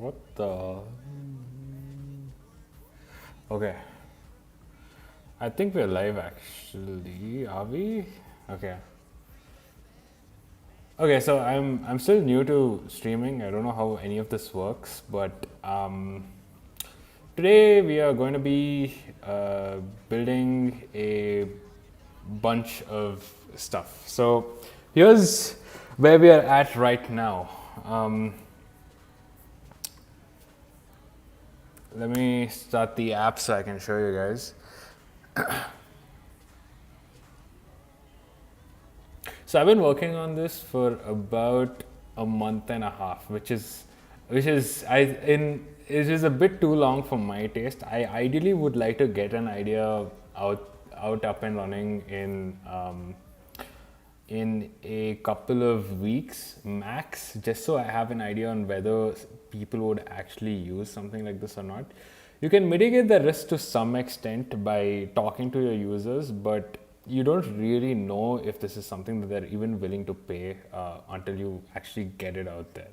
What the? Okay. I think we're live actually. Are we? Okay. Okay, so I'm still new to streaming. I don't know how any of this works, but today we are going to be building a bunch of stuff. So here's where we are at right now. Um, Let me start the app so I can show you guys. So I've been working on this for about a month and a half, which is a bit too long for my taste. I ideally would like to get an idea out up and running in a couple of weeks max, just so I have an idea on whether people would actually use something like this or not. You can mitigate the risk to some extent by talking to your users, but you don't really know if this is something that they're even willing to pay until you actually get it out there.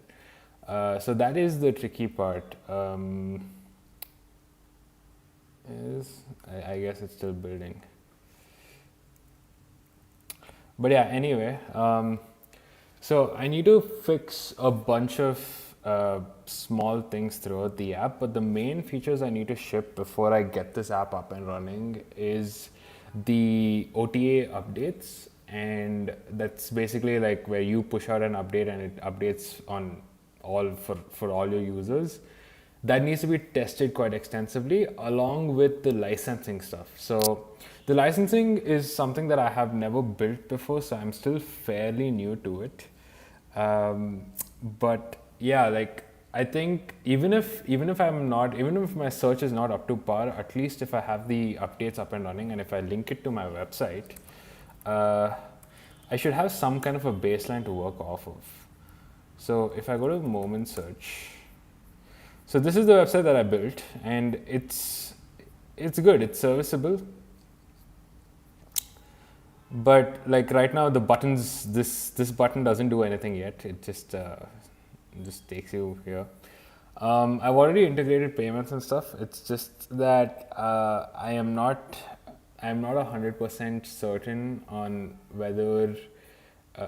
So that is the tricky part. I guess it's still building. But yeah, anyway, so I need to fix a bunch of small things throughout the app, but the main features I need to ship before I get this app up and running is the OTA updates, and that's basically like where you push out an update and it updates on all for all your users. That needs to be tested quite extensively along with the licensing stuff. So the licensing is something that I have never built before, so I'm still fairly new to it. But yeah, like I think even if my search is not up to par, at least if I have the updates up and running and if I link it to my website, uh, I should have some kind of a baseline to work off of. So if I go to moment search, so this is the website that I built, and it's good, it's serviceable. But like right now, the buttons, this button doesn't do anything yet. It just takes you here. I've already integrated payments and stuff. It's just that I'm not 100% certain on whether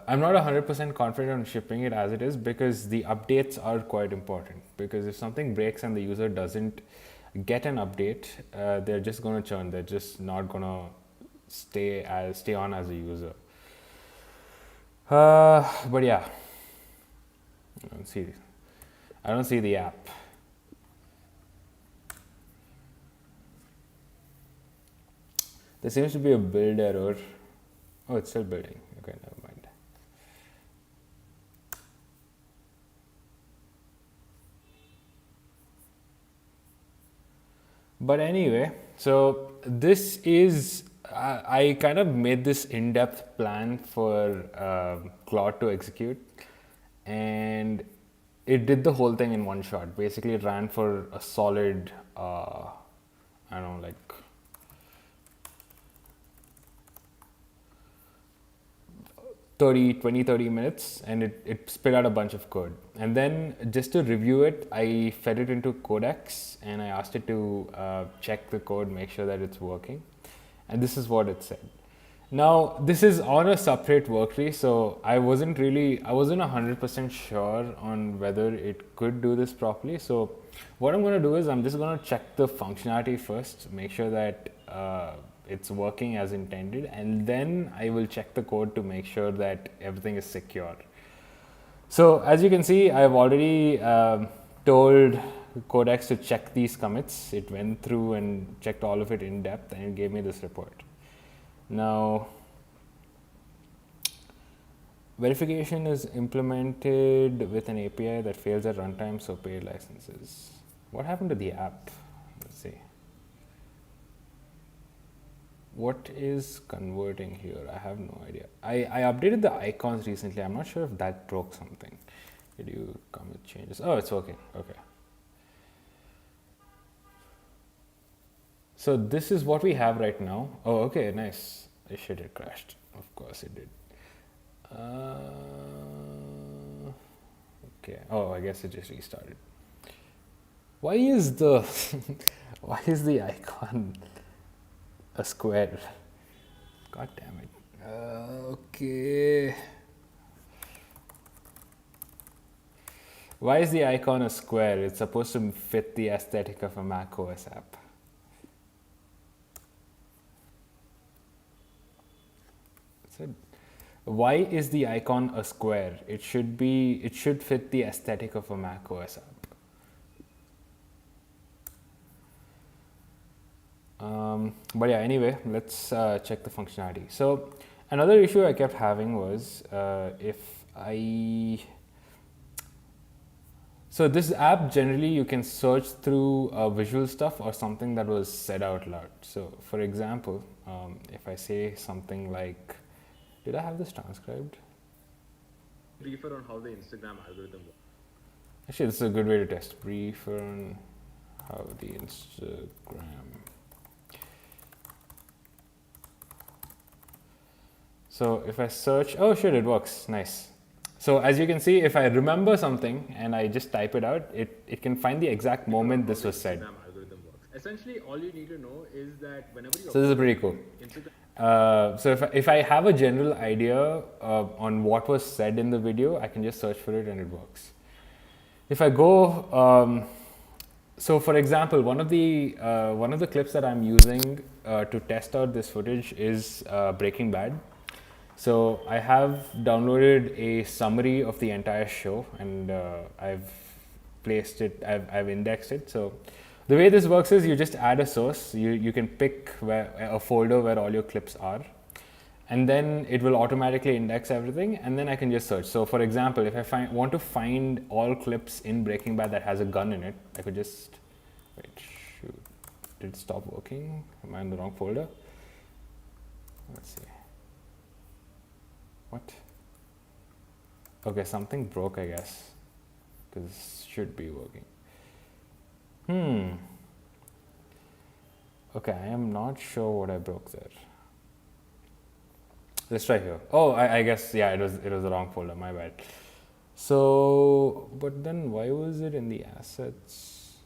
I'm not 100% confident on shipping it as it is, because the updates are quite important. Because if something breaks and the user doesn't get an update, they're just going to churn. They're just not going to stay on as a user. But yeah, I don't see the app. There seems to be a build error. Oh, it's still building. Okay, never mind. But anyway, so this is, I kind of made this in-depth plan for Claude to execute, and it did the whole thing in one shot. Basically, it ran for a solid, I don't know, like 30 minutes, and it spit out a bunch of code. And then just to review it, I fed it into Codex and I asked it to check the code, make sure that it's working. And this is what it said. Now, this is on a separate work tree, so I wasn't 100% sure on whether it could do this properly. So what I'm going to do is I'm just going to check the functionality first, make sure that it's working as intended, and then I will check the code to make sure that everything is secure. So as you can see, I've already told Codex to check these commits. It went through and checked all of it in depth, and it gave me this report. Now, verification is implemented with an API that fails at runtime, so paid licenses. What happened to the app? Let's see. What is converting here? I have no idea. I updated the icons recently. I'm not sure if that broke something. Did you come with changes? Oh, it's working. Okay. So this is what we have right now. Oh, okay, nice. Shit, it crashed. Of course it did. Okay. Oh, I guess it just restarted. Why is the why is the icon a square? God damn it. Okay. Why is the icon a square? It's supposed to fit the aesthetic of a Mac OS app. So, why is the icon a square? It should fit the aesthetic of a Mac OS app. But yeah, anyway, let's check the functionality. So another issue I kept having was so this app, generally you can search through visual stuff or something that was said out loud. So for example, if I say something like, did I have this transcribed? Briefer on how the Instagram algorithm works. Actually, this is a good way to test. Briefer on how the Instagram. So if I search, oh shit, it works. Nice. So as you can see, if I remember something and I just type it out, it can find the exact moment this was said. Essentially, all you need to know is that whenever you. So this is pretty cool. So if I have a general idea on what was said in the video, I can just search for it and it works. If I go, so for example, one of the clips that I'm using to test out this footage is Breaking Bad. So I have downloaded a summary of the entire show and I've placed it, I've indexed it. So the way this works is you just add a source, you can pick a folder where all your clips are, and then it will automatically index everything, and then I can just search. So for example, if I want to find all clips in Breaking Bad that has a gun in it, I could just, wait, shoot, did it stop working? Am I in the wrong folder? Let's see. What? Okay, something broke, I guess, because this should be working. Okay, I am not sure what I broke there. Let's try here. Oh, I guess, yeah, it was the wrong folder, my bad. So, but then why was it in the assets?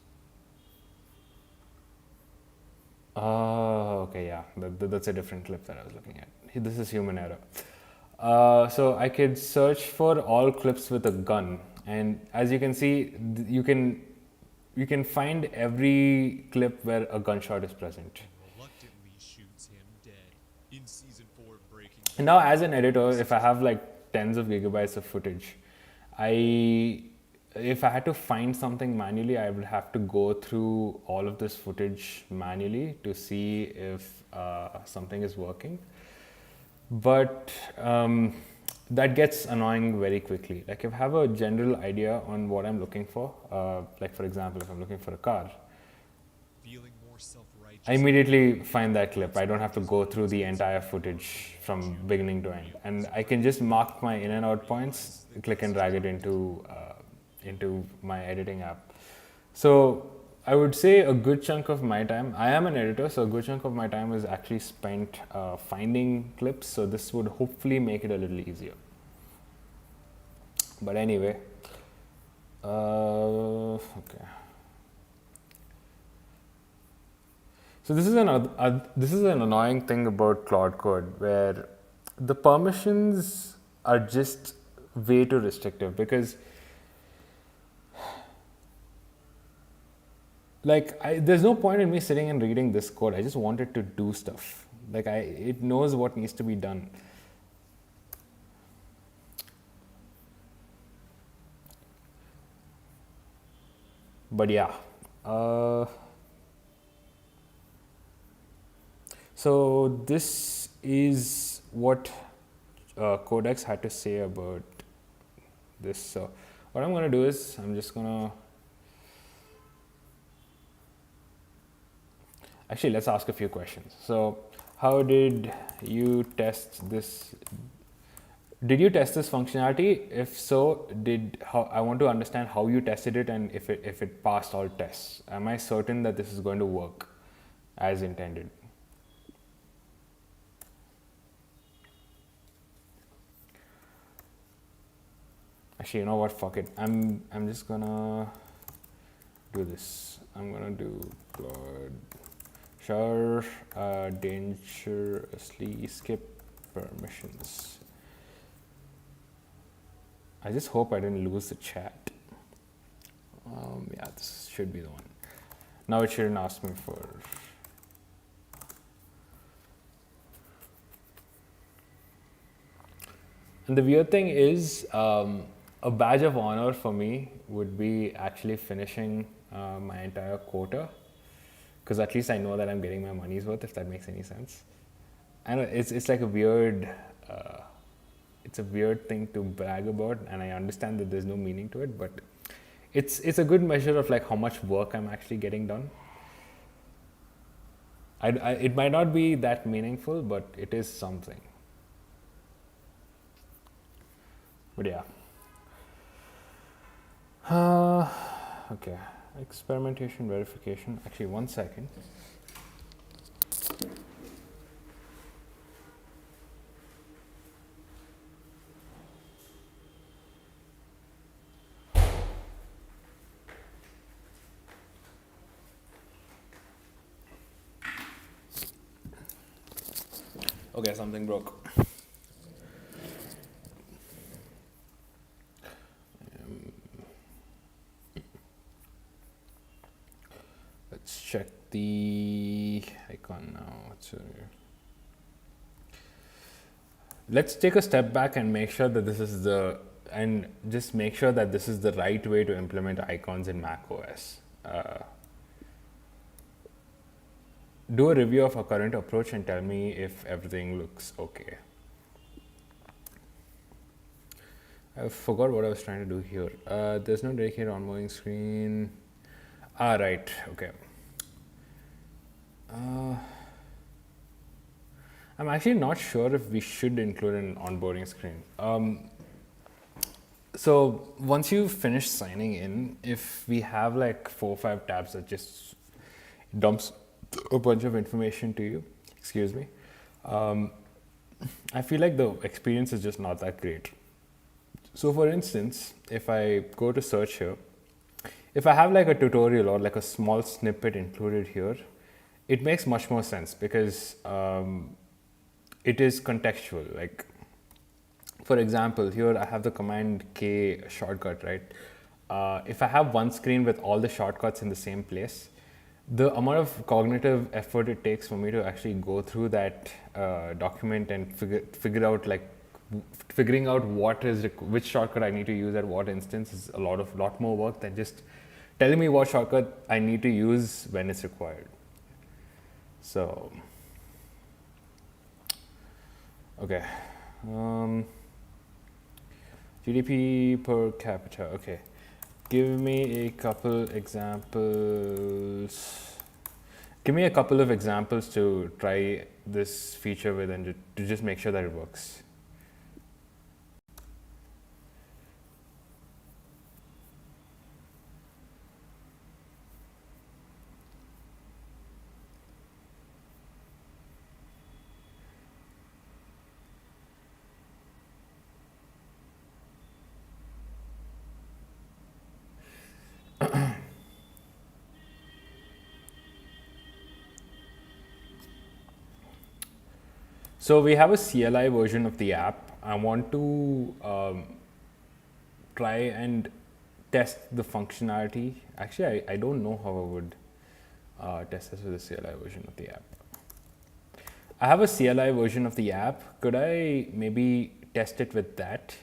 Oh, okay, yeah, that's a different clip that I was looking at. This is human error. So I could search for all clips with a gun, and as you can see, you can find every clip where a gunshot is present. Reluctantly shoots him dead in season 4 of Breaking Bad. And now, as an editor, if I have like tens of gigabytes of footage, if I had to find something manually, I would have to go through all of this footage manually to see if something is working. But that gets annoying very quickly. Like if I have a general idea on what I'm looking for, like for example, if I'm looking for a car, Feeling more self-righteous. I immediately find that clip. I don't have to go through the entire footage from beginning to end, and I can just mark my in and out points, click and drag it into my editing app. So I would say a good chunk of my time, I am an editor, so a good chunk of my time is actually spent finding clips, so this would hopefully make it a little easier. But anyway, okay. So this is an annoying thing about Cloud Code, where the permissions are just way too restrictive, because like there's no point in me sitting and reading this code. I just want it to do stuff. Like it knows what needs to be done. But yeah. So this is what Codex had to say about this. So what I'm going to do is I'm just going to actually, let's ask a few questions. So how did you test this? Did you test this functionality? If so, I want to understand how you tested it and if it passed all tests. Am I certain that this is going to work as intended? Actually, you know what? Fuck it. I'm just gonna do this. I'm gonna do plot sure dangerously skip permissions. I just hope I didn't lose the chat. Yeah, this should be the one. Now it shouldn't ask me for. And the weird thing is, a badge of honor for me would be actually finishing my entire quota, because at least I know that I'm getting my money's worth, if that makes any sense. I know it's like a weird, it's a weird thing to brag about, and I understand that there's no meaning to it, but it's a good measure of like how much work I'm actually getting done. It might not be that meaningful, but it is something. But yeah. Okay. Experimentation verification. Actually, 1 second. Okay, something broke. Let's check the icon now. Let's take a step back and make sure that this is the right way to implement icons in Mac OS. Do a review of our current approach and tell me if everything looks okay. I forgot what I was trying to do here. There's no dedicated onboarding screen. Right, okay. I'm actually not sure if we should include an onboarding screen. So once you finish signing in, if we have like 4 or 5 tabs that just dumps a bunch of information to you, excuse me, I feel like the experience is just not that great. So for instance, if I go to search here, if I have like a tutorial or like a small snippet included here, it makes much more sense because it is contextual. Like, for example, here I have the Command K shortcut, right? If I have one screen with all the shortcuts in the same place, the amount of cognitive effort it takes for me to actually go through that document and figuring out which shortcut I need to use at what instance is a lot more work than just telling me what shortcut I need to use when it's required. So, okay. GDP per capita, okay. Give me a couple examples. Give me a couple of examples to try this feature with and to just make sure that it works. So we have a CLI version of the app. I want to try and test the functionality. Actually, I don't know how I would test this with the CLI version of the app. I have a CLI version of the app. Could I maybe test it with that?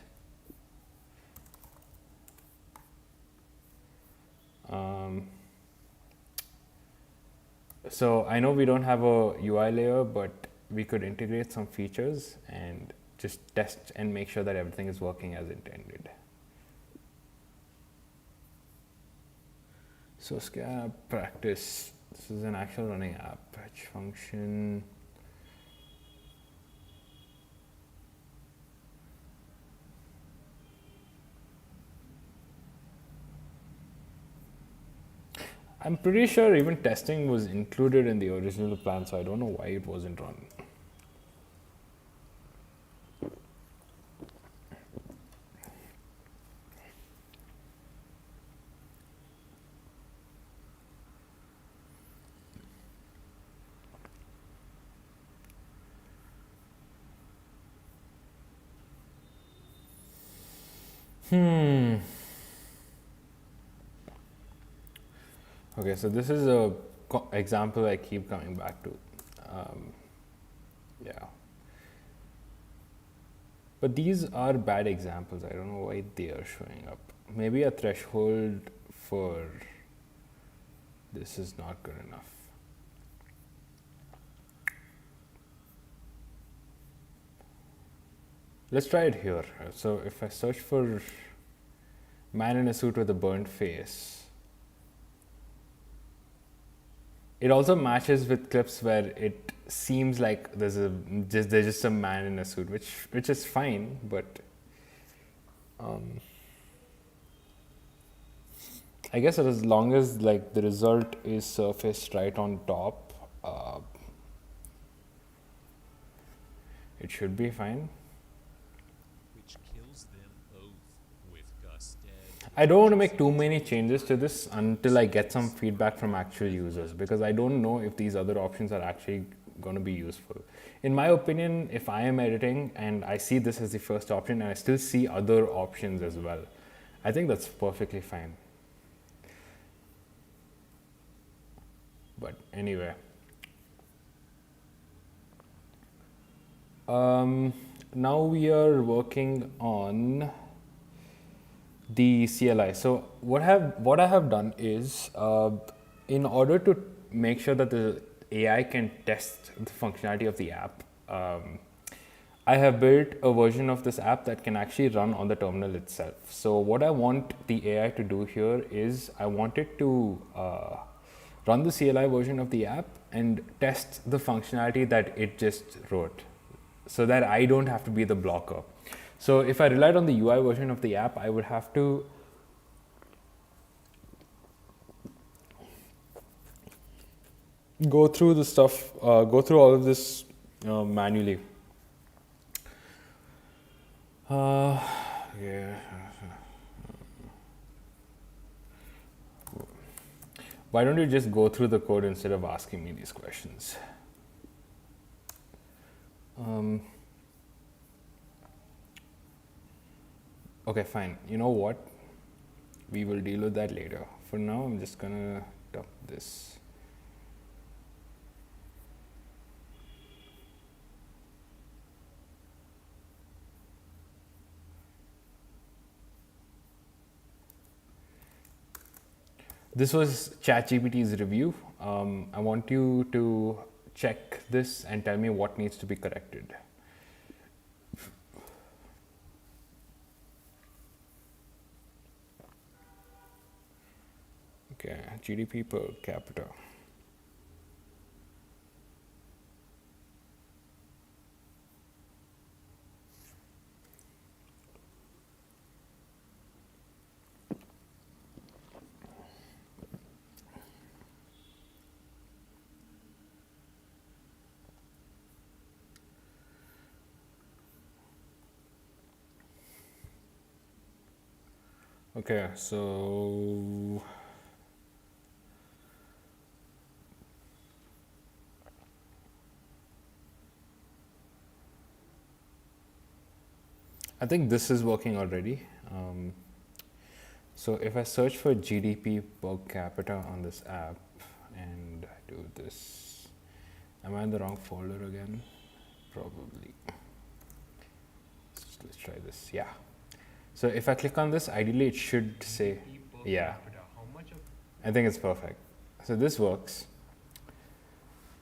So I know we don't have a UI layer, but we could integrate some features and just test and make sure that everything is working as intended. So scap practice. This is an actual running app. Patch function. I'm pretty sure even testing was included in the original plan, so I don't know why it wasn't run. Hmm. Okay, so this is a example I keep coming back to. Um, yeah. But these are bad examples. I don't know why they are showing up. Maybe a threshold for this is not good enough. Let's try it here. So if I search for man in a suit with a burnt face, it also matches with clips where it seems like there's just a man in a suit, which is fine, but I guess as long as like the result is surfaced right on top, it should be fine. which kills them both with Gus dead. I don't want to make too many changes to this until I get some feedback from actual users, because I don't know if these other options are actually going to be useful. In my opinion, if I am editing and I see this as the first option and I still see other options as well, I think that's perfectly fine. But anyway, now we are working on the CLI. So what I have done is, in order to make sure that the AI can test the functionality of the app, I have built a version of this app that can actually run on the terminal itself. So what I want the AI to do here is I want it to run the CLI version of the app and test the functionality that it just wrote, so that I don't have to be the blocker. So if I relied on the UI version of the app, I would have to go through the stuff, go through all of this manually. Yeah. Why don't you just go through the code instead of asking me these questions? Okay, fine. You know what? We will deal with that later. For now, I'm just gonna dump this. This was ChatGPT's review. I want you to check this and tell me what needs to be corrected. Okay, GDP per capita. Okay, so I think this is working already. So if I search for GDP per capita on this app and I do this, am I in the wrong folder again? Probably. Let's try this. Yeah. So if I click on this, ideally it should say, yeah. I think it's perfect. So this works.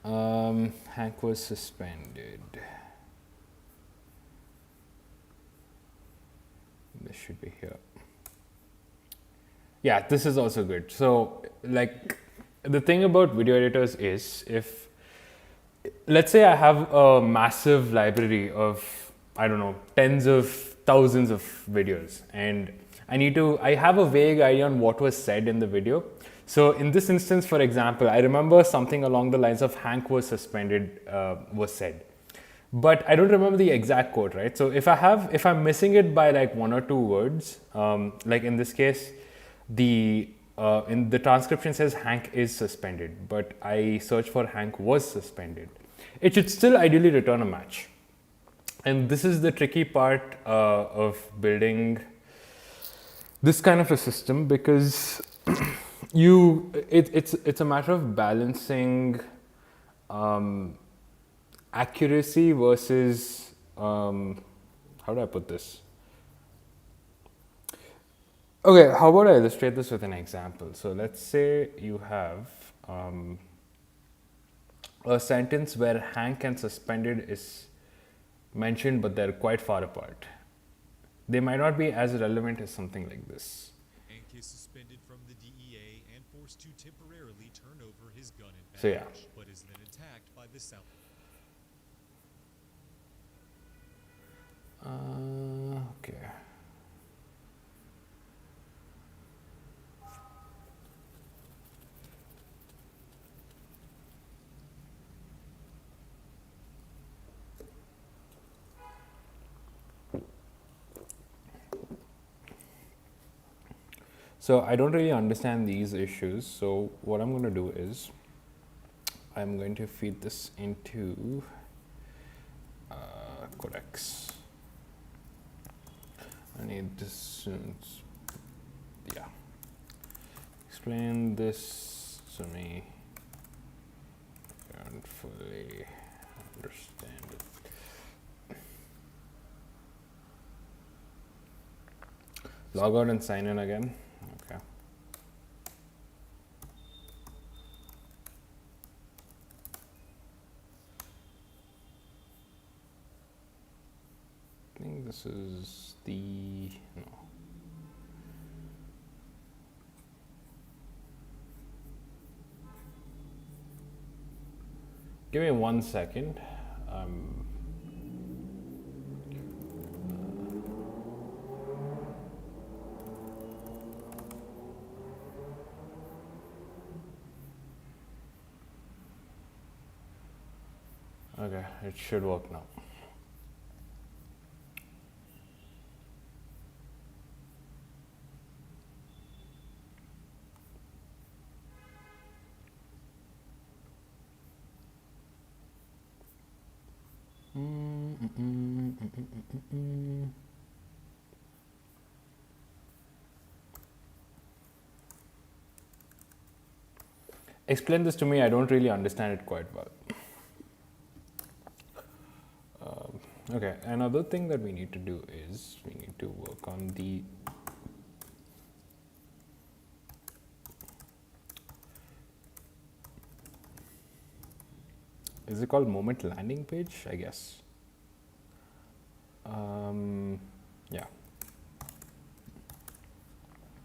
Hank was suspended. This should be here. Yeah, this is also good. So like the thing about video editors is, if let's say I have a massive library of, I don't know, tens of thousands of videos, and I have a vague idea on what was said in the video. So in this instance, for example, I remember something along the lines of Hank was suspended was said, but I don't remember the exact quote, right? So if I'm missing it by like one or two words, like in this case, in the transcription says Hank is suspended, but I search for Hank was suspended, it should still ideally return a match. And this is the tricky part of building this kind of a system, because it's a matter of balancing accuracy versus how do I put this? Okay, how about I illustrate this with an example? So let's say you have a sentence where Hank and suspended is mentioned, but they're quite far apart. They might not be as relevant as something like this. Hank is suspended from the DEA and forced to temporarily turn over his gun and badge, So yeah. but is then attacked by the South. Okay. So I don't really understand these issues. So what I'm going to do is I'm going to feed this into codecs. I need this, yeah. Explain this to me. I don't fully understand it. Log out and sign in again. Okay. I think this is the, no. Give me 1 second. Okay, it should work now. Explain this to me. I don't really understand it quite well. Okay, another thing that we need to do is we need to work on the is it called moment landing page? I guess. Yeah.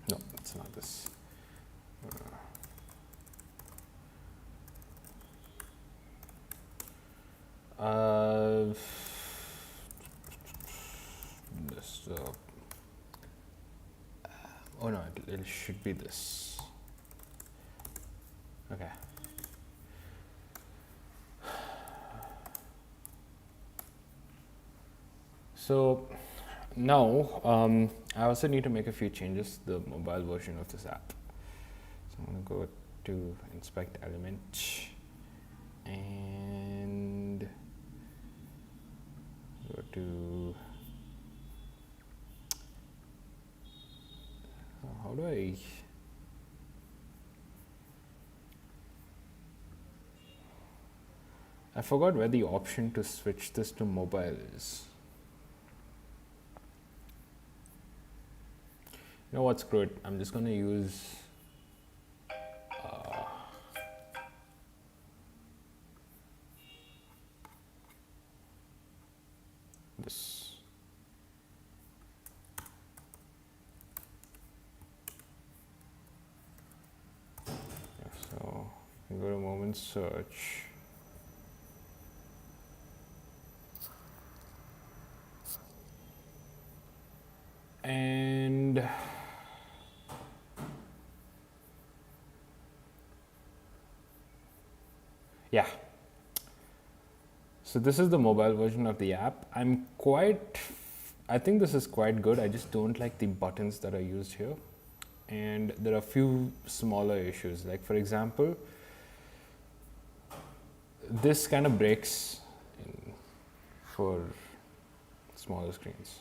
No, it's not this. This. Oh no, it should be this. Okay. So now I also need to make a few changes to the mobile version of this app. So I'm going to go to inspect element and go to how do I forgot where the option to switch this to mobile is. You know what, screw it. I'm just going to use this. So you go to moment search. And yeah, so this is the mobile version of the app. I think this is quite good. I just don't like the buttons that are used here, and there are a few smaller issues. Like for example, this kind of breaks for smaller screens.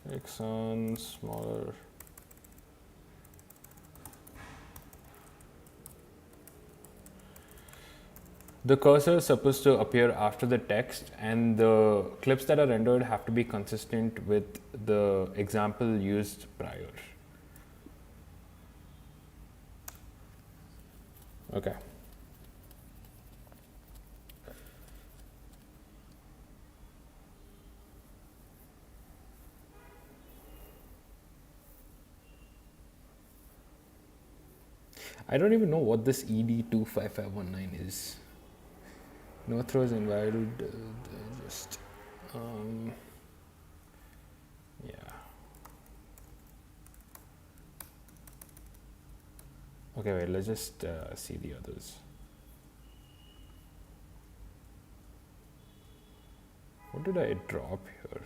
X on smaller. The cursor is supposed to appear after the text, and the clips that are rendered have to be consistent with the example used prior. Okay. I don't even know what this ED25519 is. No throws invalid. Just yeah. Okay, wait. Let's just see the others. What did I drop here?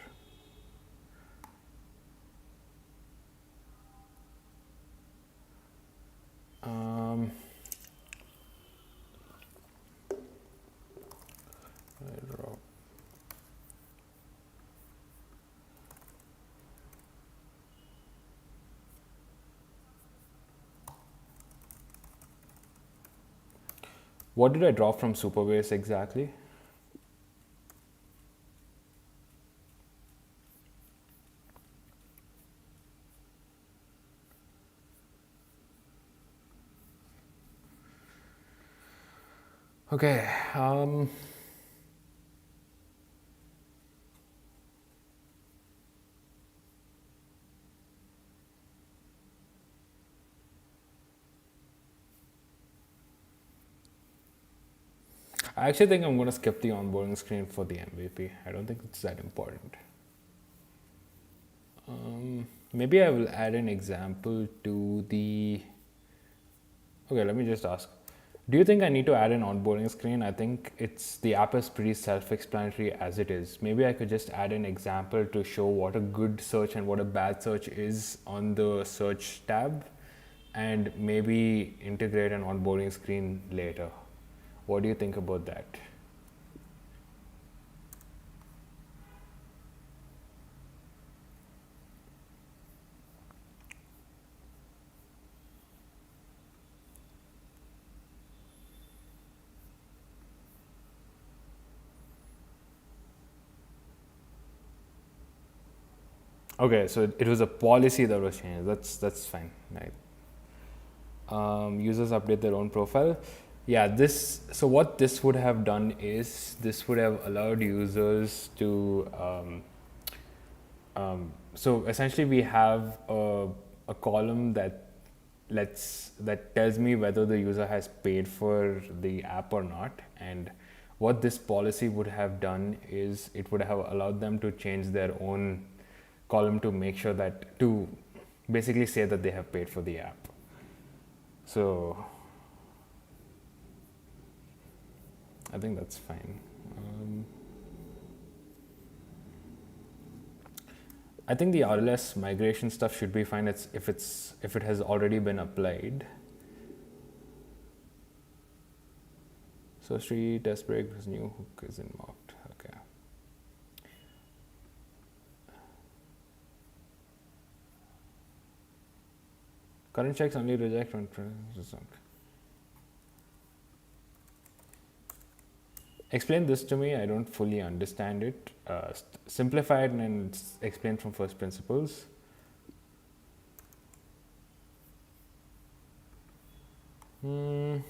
I drop. What did I drop from Superbase exactly? Okay. I actually think I'm going to skip the onboarding screen for the MVP. I don't think it's that important. Maybe I will add an example to the. Okay, let me just ask. Do you think I need to add an onboarding screen? I think the app is pretty self-explanatory as it is. Maybe I could just add an example to show what a good search and what a bad search is on the search tab, and maybe integrate an onboarding screen later. What do you think about that? Okay, so it was a policy that was changed. That's fine, right? Users update their own profile. Yeah, this. So what this would have done is this would have allowed users to. So essentially, we have a column that tells me whether the user has paid for the app or not, and what this policy would have done is it would have allowed them to change their own column to make sure that to basically say that they have paid for the app. So I think that's fine. I think the RLS migration stuff should be fine. If it has already been applied. So Sri test break because new hook isn't marked. Okay. Current checks only reject when explain this to me. I don't fully understand it. Simplify it and explain from first principles. Okay,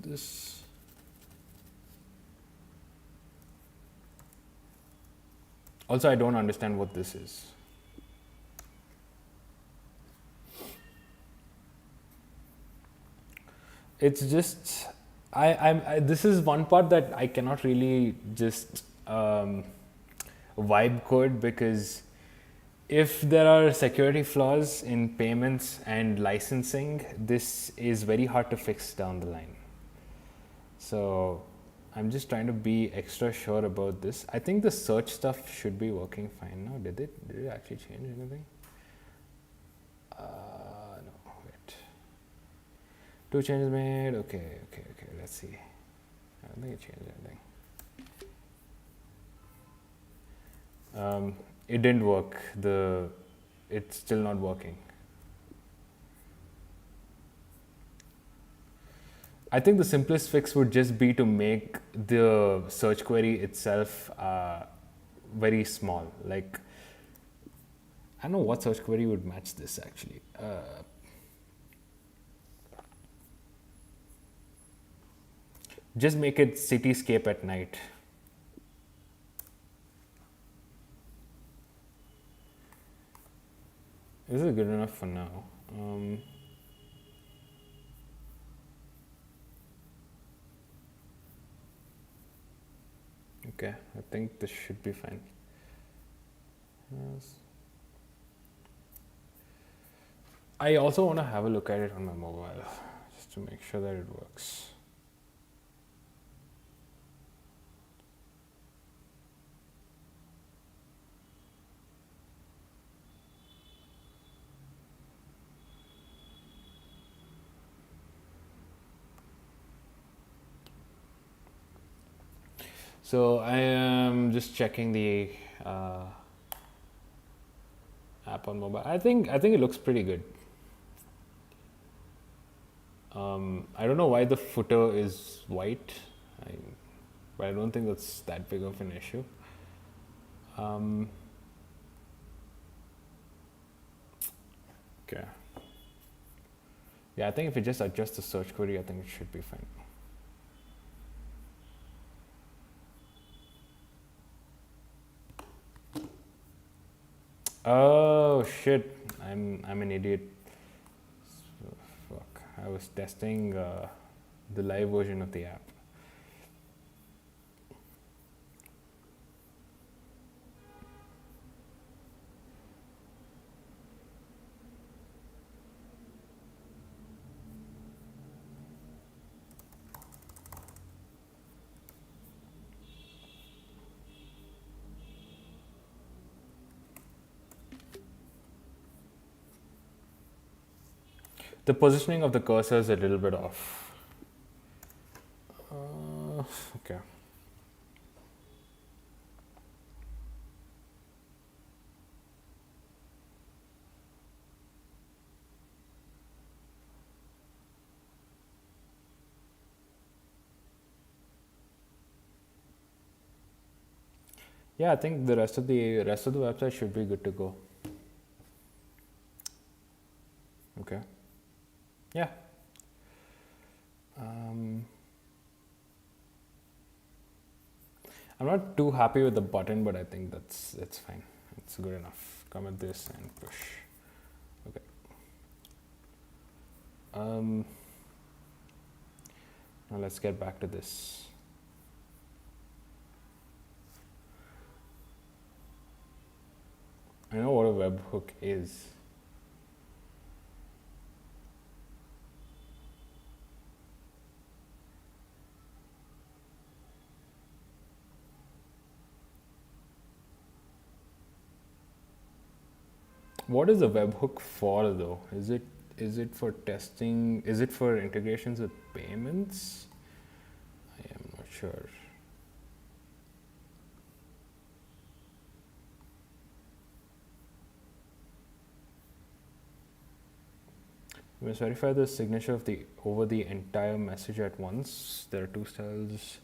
this. Also, I don't understand what this is. It's just this is one part that I cannot really just vibe code, because if there are security flaws in payments and licensing, this is very hard to fix down the line. So I'm just trying to be extra sure about this. I think the search stuff should be working fine now. Did it actually change anything? No, wait. 2 changes made. Okay. Let's see. I don't think it changed anything. It didn't work. It's still not working. I think the simplest fix would just be to make the search query itself very small. Like, I don't know what search query would match this actually. Just make it cityscape at night. This is good enough for now. Okay, I think this should be fine. Yes. I also want to have a look at it on my mobile just to make sure that it works. So I am just checking the app on mobile. I think it looks pretty good. I don't know why the footer is white, but I don't think that's that big of an issue. Okay. Yeah, I think if you just adjust the search query, I think it should be fine. Oh shit! I'm an idiot. Fuck! I was testing the live version of the app. The positioning of the cursor is a little bit off. Okay. Yeah, I think the rest of the website should be good to go. Okay. Yeah. I'm not too happy with the button, but I think it's fine. It's good enough. Commit this and push. Okay. Now let's get back to this. I know what a webhook is. What is a webhook for though? Is it for testing? Is it for integrations with payments? I am not sure. We must verify the signature over the entire message at once. There are two styles.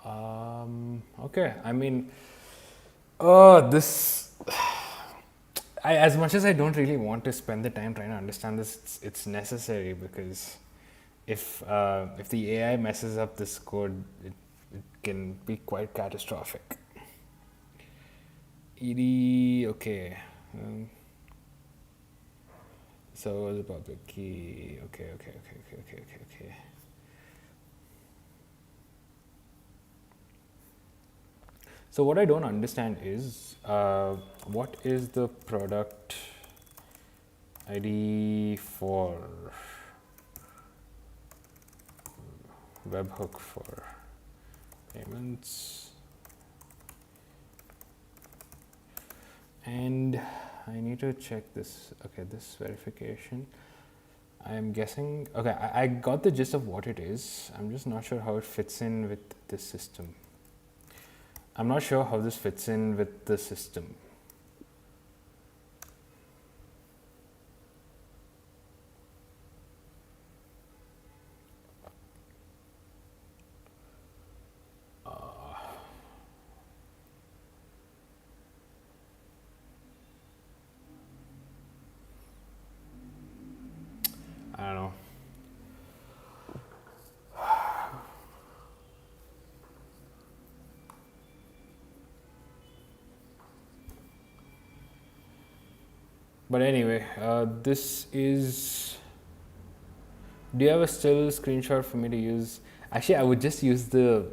Okay. I mean, this. As much as I don't really want to spend the time trying to understand this, it's necessary because if the AI messes up this code, it can be quite catastrophic. ED, okay. So the public key, okay. So what I don't understand is, what is the product ID for webhook for payments? And I need to check this. Okay, this verification. I'm guessing, okay, I got the gist of what it is. I'm just not sure how it fits in with this system. I'm not sure how this fits in with the system. I don't know. But anyway, this is. Do you have a still screenshot for me to use? Actually, I would just use the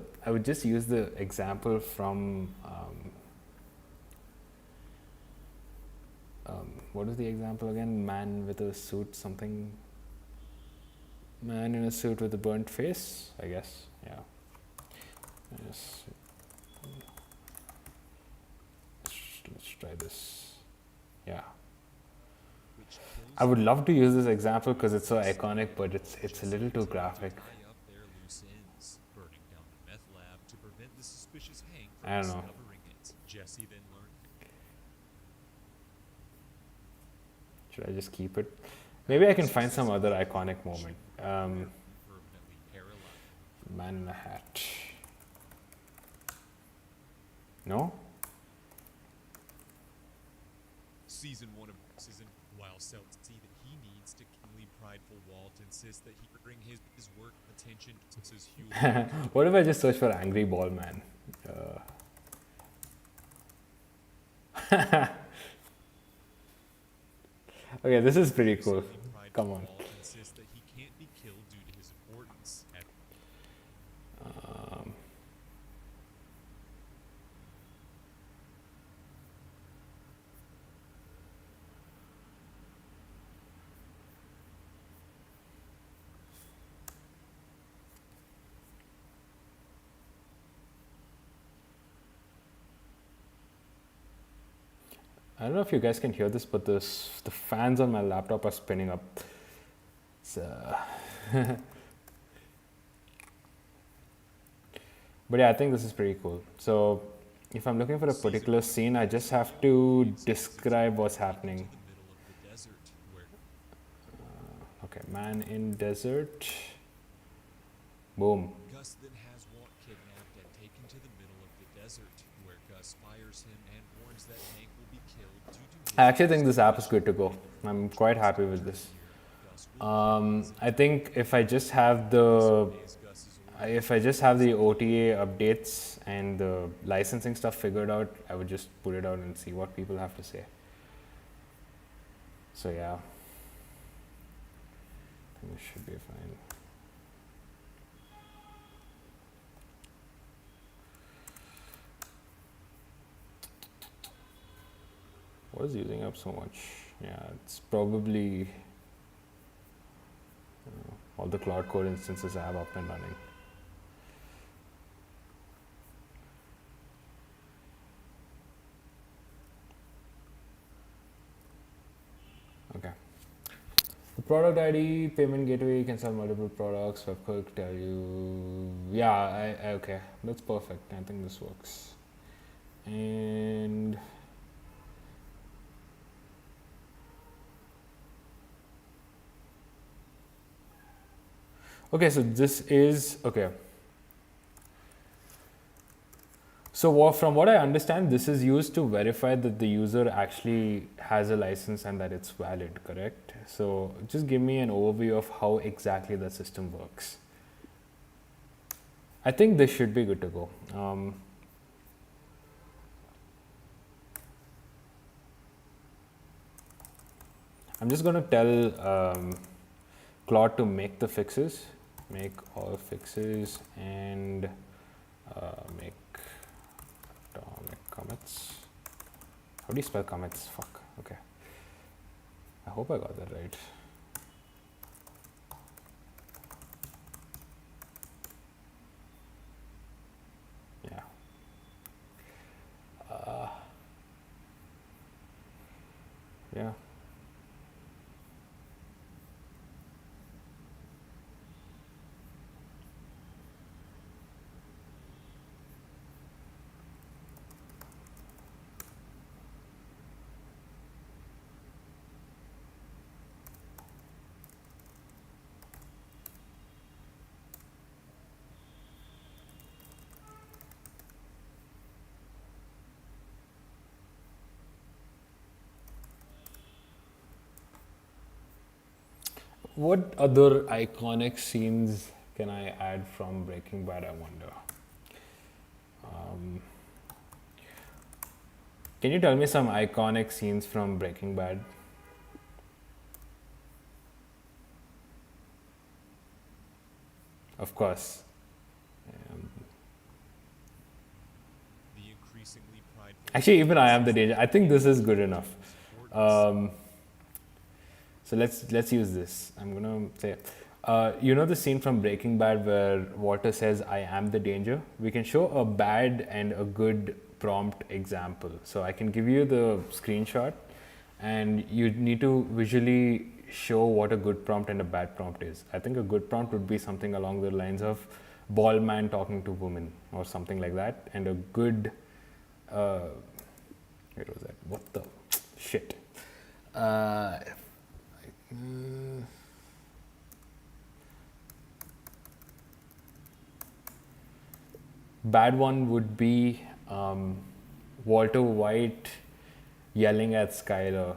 example from what is the example again? Man with a suit, something. Man in a suit with a burnt face, I guess. Yeah. Yes. Let's try this. Yeah. I would love to use this example because it's so iconic, but it's a little too graphic. I don't know. Jesse then learned. Should I just keep it? Maybe I can find some other iconic moment. Man in a hat. No? Season 1 of season, while Celt see that he needs to keenly prideful Walt insists that he bring his work attention to his Hewlett. What if I just search for Angry Ball Man? Okay, this is pretty cool. Come on. Walt insists that he can't be killed due to his importance. I don't know if you guys can hear this, but the fans on my laptop are spinning up. It's, but yeah, I think this is pretty cool. So if I'm looking for a particular scene, I just have to describe what's happening. Okay, man in desert. Boom. Gus then has Walt kidnapped and taken to the middle of the desert, where Gus fires him and warns that Hank will be killed due to his I actually think this app is good to go. I'm quite happy with this. I think if I just have the OTA updates and the licensing stuff figured out, I would just put it out and see what people have to say. So yeah, I think this should be fine. What is using up so much? Yeah, it's probably all the Cloud Code instances I have up and running. Okay. The product ID, payment gateway, you can sell multiple products. Webhook tell you, yeah, okay, that's perfect. I think this works. And okay, so this is okay. So from what I understand, this is used to verify that the user actually has a license and that it's valid, correct? So just give me an overview of how exactly the system works. I think this should be good to go. I'm just going to tell Claude to make the fixes, make all fixes, and make commits. How do you spell commits? Fuck. Okay. I hope I got that right. Yeah. Yeah. What other iconic scenes can I add from Breaking Bad, I wonder? Um, can you tell me some iconic scenes from Breaking Bad? Of course. Um, The increasingly prideful. actually, even I am the danger. I think this is good enough. Um, so let's use this. I'm gonna say, you know the scene from Breaking Bad where Walter says, "I am the danger." We can show a bad and a good prompt example. So I can give you the screenshot, and you need to visually show what a good prompt and a bad prompt is. I think a good prompt would be something along the lines of "bald man talking to woman" or something like that, and a good where was that? What the shit? Uh, bad one would be Walter White yelling at Skyler.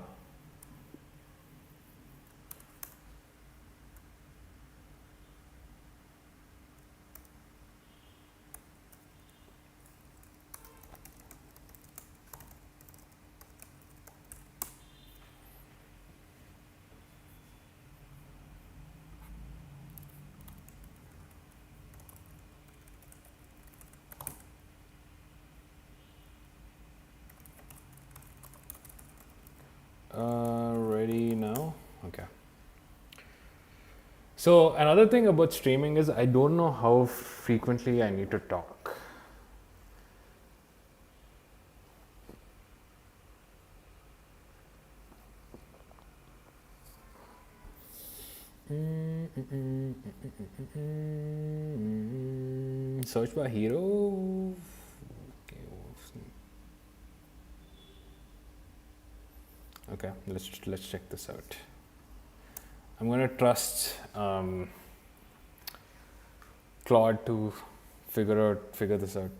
Ready now? Okay. So another thing about streaming is I don't know how frequently I need to talk. Search by hero. Okay, okay, let's check this out. I'm gonna trust Claude to figure this out.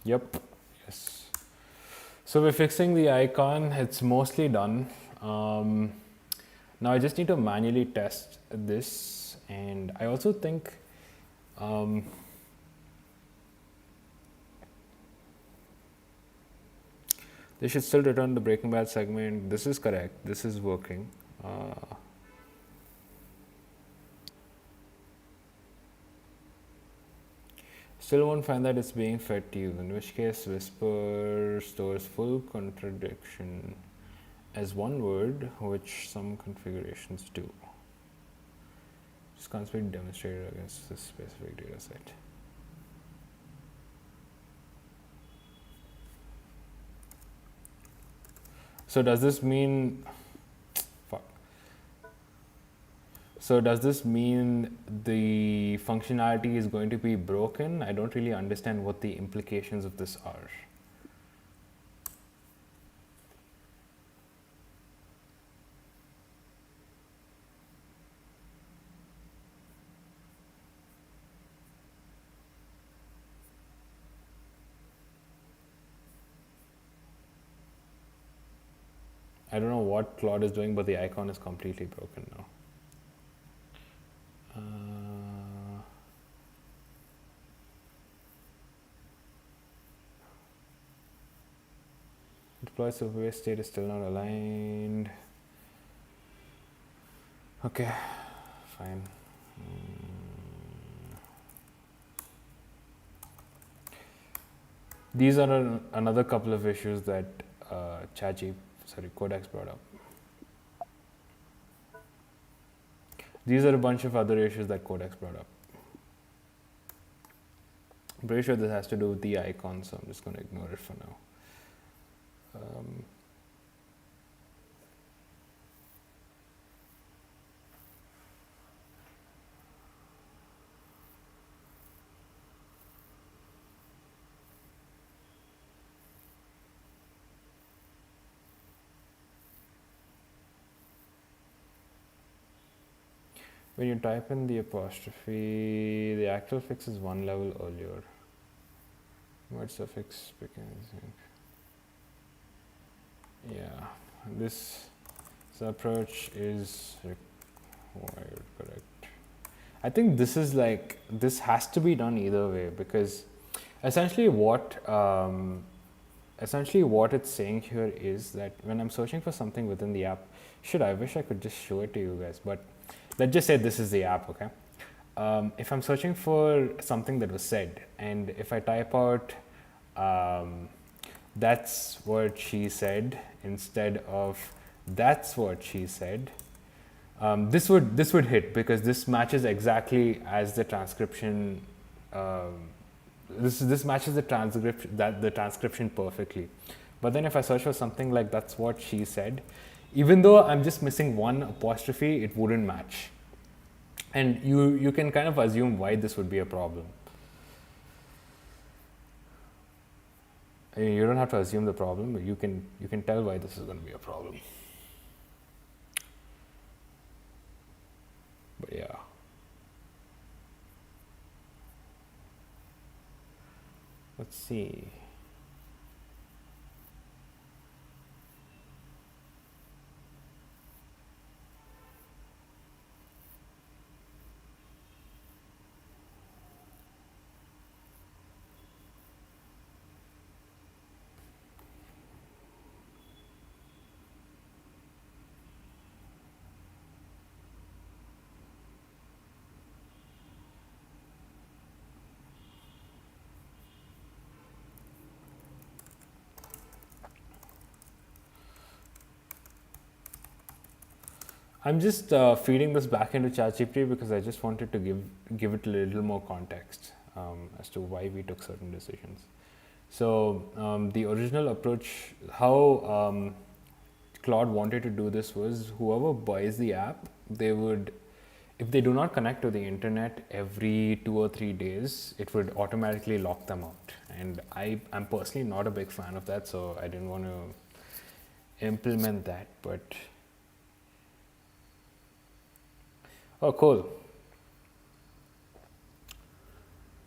Yep. Yes. So we're fixing the icon. It's mostly done. Now I just need to manually test this, and I also think they should still return the Breaking Bad segment. This is correct. This is working. Still won't find that it's being fed to you, in which case Whisper stores full contradiction as one word, which some configurations do. Just can't be demonstrated against this specific data set. So does this mean So does this mean the functionality is going to be broken? I don't really understand what the implications of this are. I don't know what Claude is doing, but the icon is completely broken now. Deploy supervised state is still not aligned. Okay, fine. These are another couple of issues that Codex brought up. These are a bunch of other issues that Codex brought up. I'm pretty sure this has to do with the icon, so I'm just going to ignore it for now. When you type in the apostrophe, the actual fix is one level earlier. Word suffix begins. Yeah, this approach is required, correct. I think this is like, this has to be done either way, because essentially what it's saying here is that when I'm searching for something within the app, I wish I could just show it to you guys, but let's just say this is the app, okay? If I'm searching for something that was said, and if I type out that's what she said instead of that's what she said, this would hit, because this matches exactly as the transcription. This matches the transcription perfectly. But then if I search for something like that's what she said, even though I'm just missing one apostrophe, it wouldn't match. And you can kind of assume why this would be a problem. You don't have to assume the problem, but you can tell why this is going to be a problem. But yeah. Let's see. I'm just feeding this back into ChatGPT because I just wanted to give it a little more context as to why we took certain decisions. So the original approach, how Claude wanted to do this was, whoever buys the app, they would, if they do not connect to the internet every 2 or 3 days, it would automatically lock them out. And I'm personally not a big fan of that, so I didn't want to implement that. But oh, cool.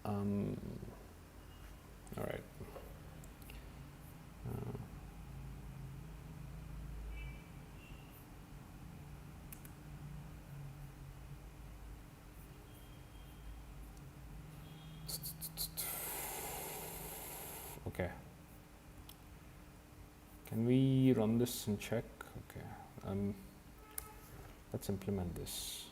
All right. Okay. Can we run this and check? Okay. Let's implement this.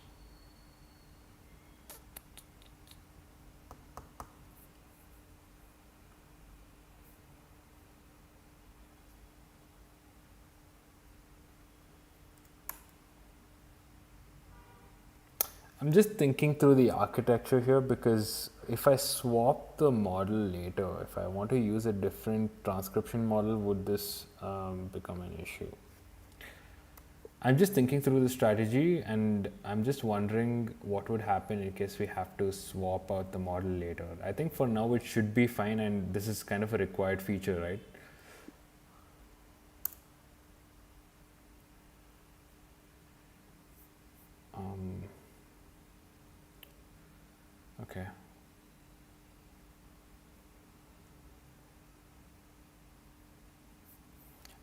I'm just thinking through the architecture here, because if I swap the model later, if I want to use a different transcription model, would this become an issue? I'm just thinking through the strategy, and I'm just wondering what would happen in case we have to swap out the model later. I think for now it should be fine, and this is kind of a required feature, right? Okay.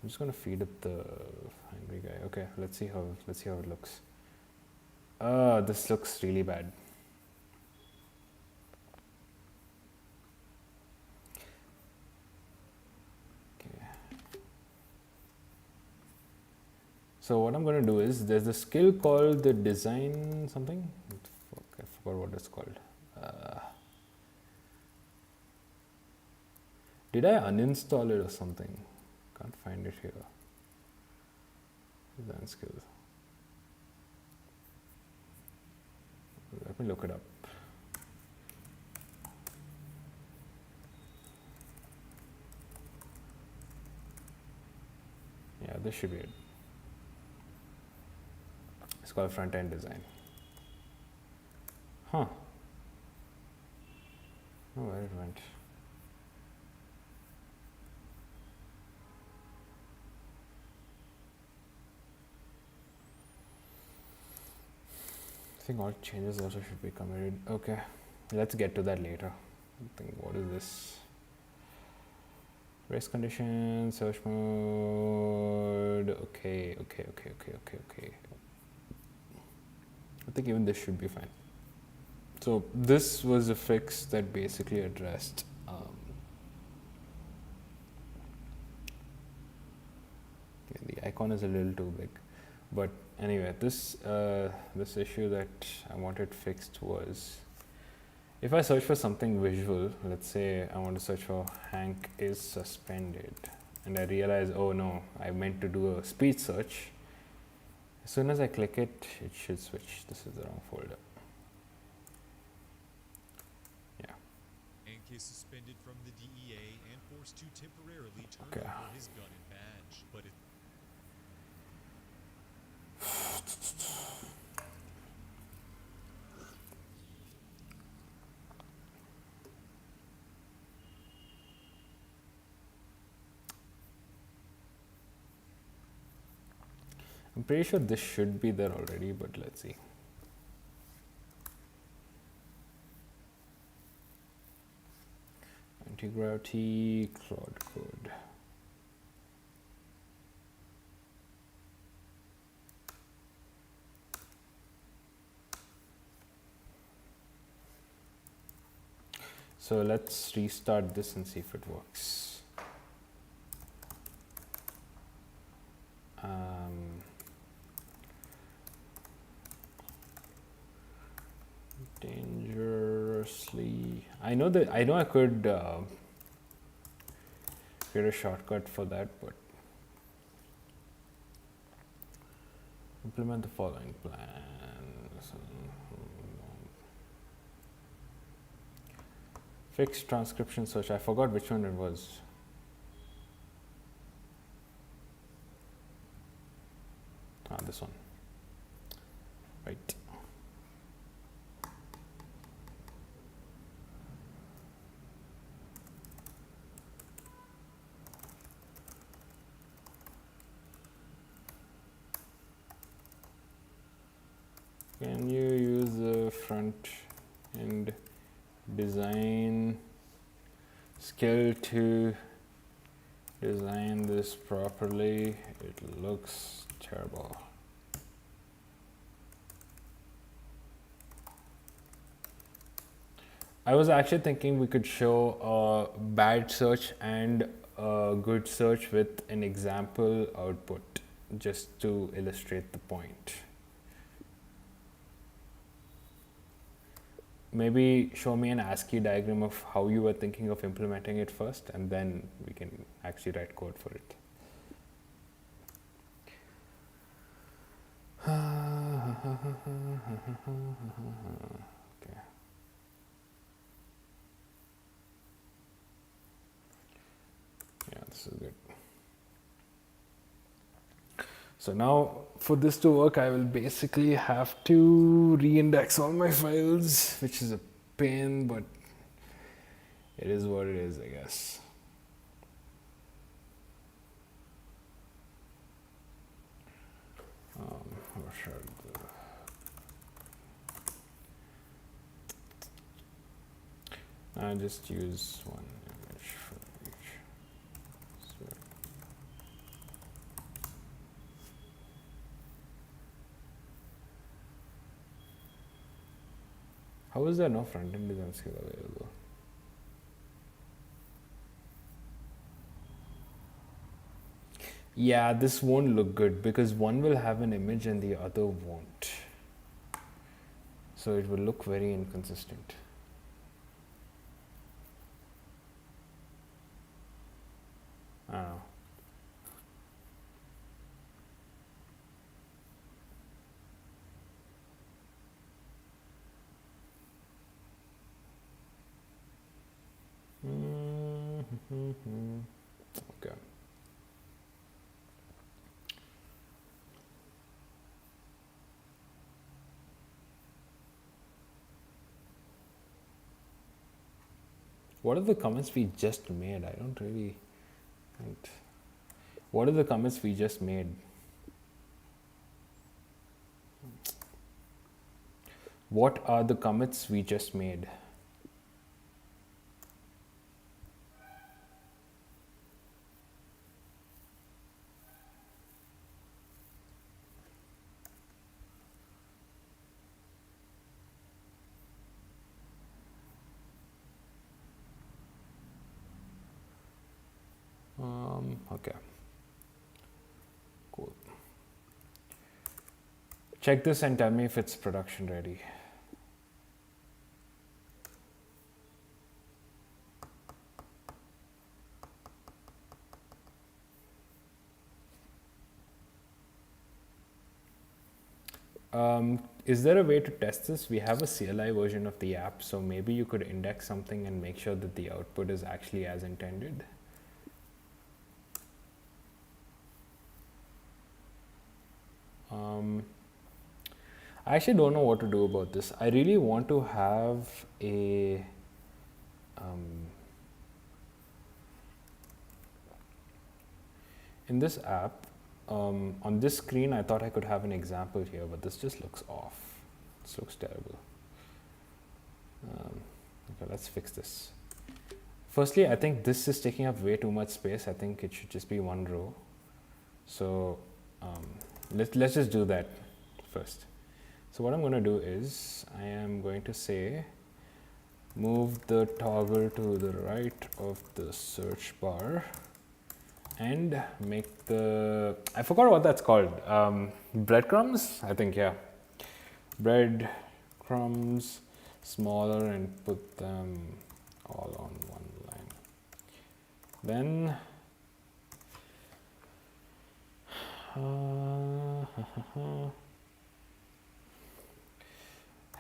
I'm just gonna feed it the angry guy. Okay, let's see how it looks. This looks really bad. Okay. So what I'm gonna do is, there's a skill called the design something. Fuck, I forgot what it's called. Did I uninstall it or something? Can't find it here. Design skills. Let me look it up. Yeah, this should be it. It's called front-end design. Huh. Oh, where it went. I think all changes also should be committed. Okay, let's get to that later. I think, what is this? Race conditions, search mode. Okay. I think even this should be fine. So this was a fix that basically addressed the icon is a little too big, but anyway, this this issue that I wanted fixed was, if I search for something visual, let's say I want to search for Hank is suspended, and I realize, oh no, I meant to do a speech search. As soon as I click it, it should switch. This is the wrong folder. Yeah. Hank is suspended from the DEA and forced to temporarily turn Okay. over his gun and badge, but it I'm pretty sure this should be there already, but let's see. Anti-gravity, cloud code. So let's restart this and see if it works. Dangerously. I know I could create a shortcut for that, but implement the following plan. Fix transcription search. I forgot which one it was. This one. Right. Can you use the front end design skill to design this properly? It looks terrible. I was actually thinking we could show a bad search and a good search with an example output, just to illustrate the point. Maybe show me an ASCII diagram of how you were thinking of implementing it first, and then we can actually write code for it. Okay. Yeah, this is good. So now for this to work, I will basically have to reindex all my files, which is a pain, but it is what it is, I guess. What should I just use one image for each. So how is there no front-end design skill available? Yeah, this won't look good because one will have an image and the other won't. So it will look very inconsistent. I don't know. Okay. What are the comments we just made? I don't really. What are the comments we just made? What are the commits we just made? Okay. Cool. Check this and tell me if it's production ready. Is there a way to test this? We have a CLI version of the app, so maybe you could index something and make sure that the output is actually as intended. I actually don't know what to do about this. I really want to have a in this app, on this screen, I thought I could have an example here, but this just looks off. This looks terrible. Okay, let's fix this. Firstly, I think this is taking up way too much space. I think it should just be one row. So let's just do that first. So what I'm going to do is I am going to say move the toggle to the right of the search bar and make the, I forgot what that's called, breadcrumbs, I think, yeah, breadcrumbs smaller and put them all on one line. Then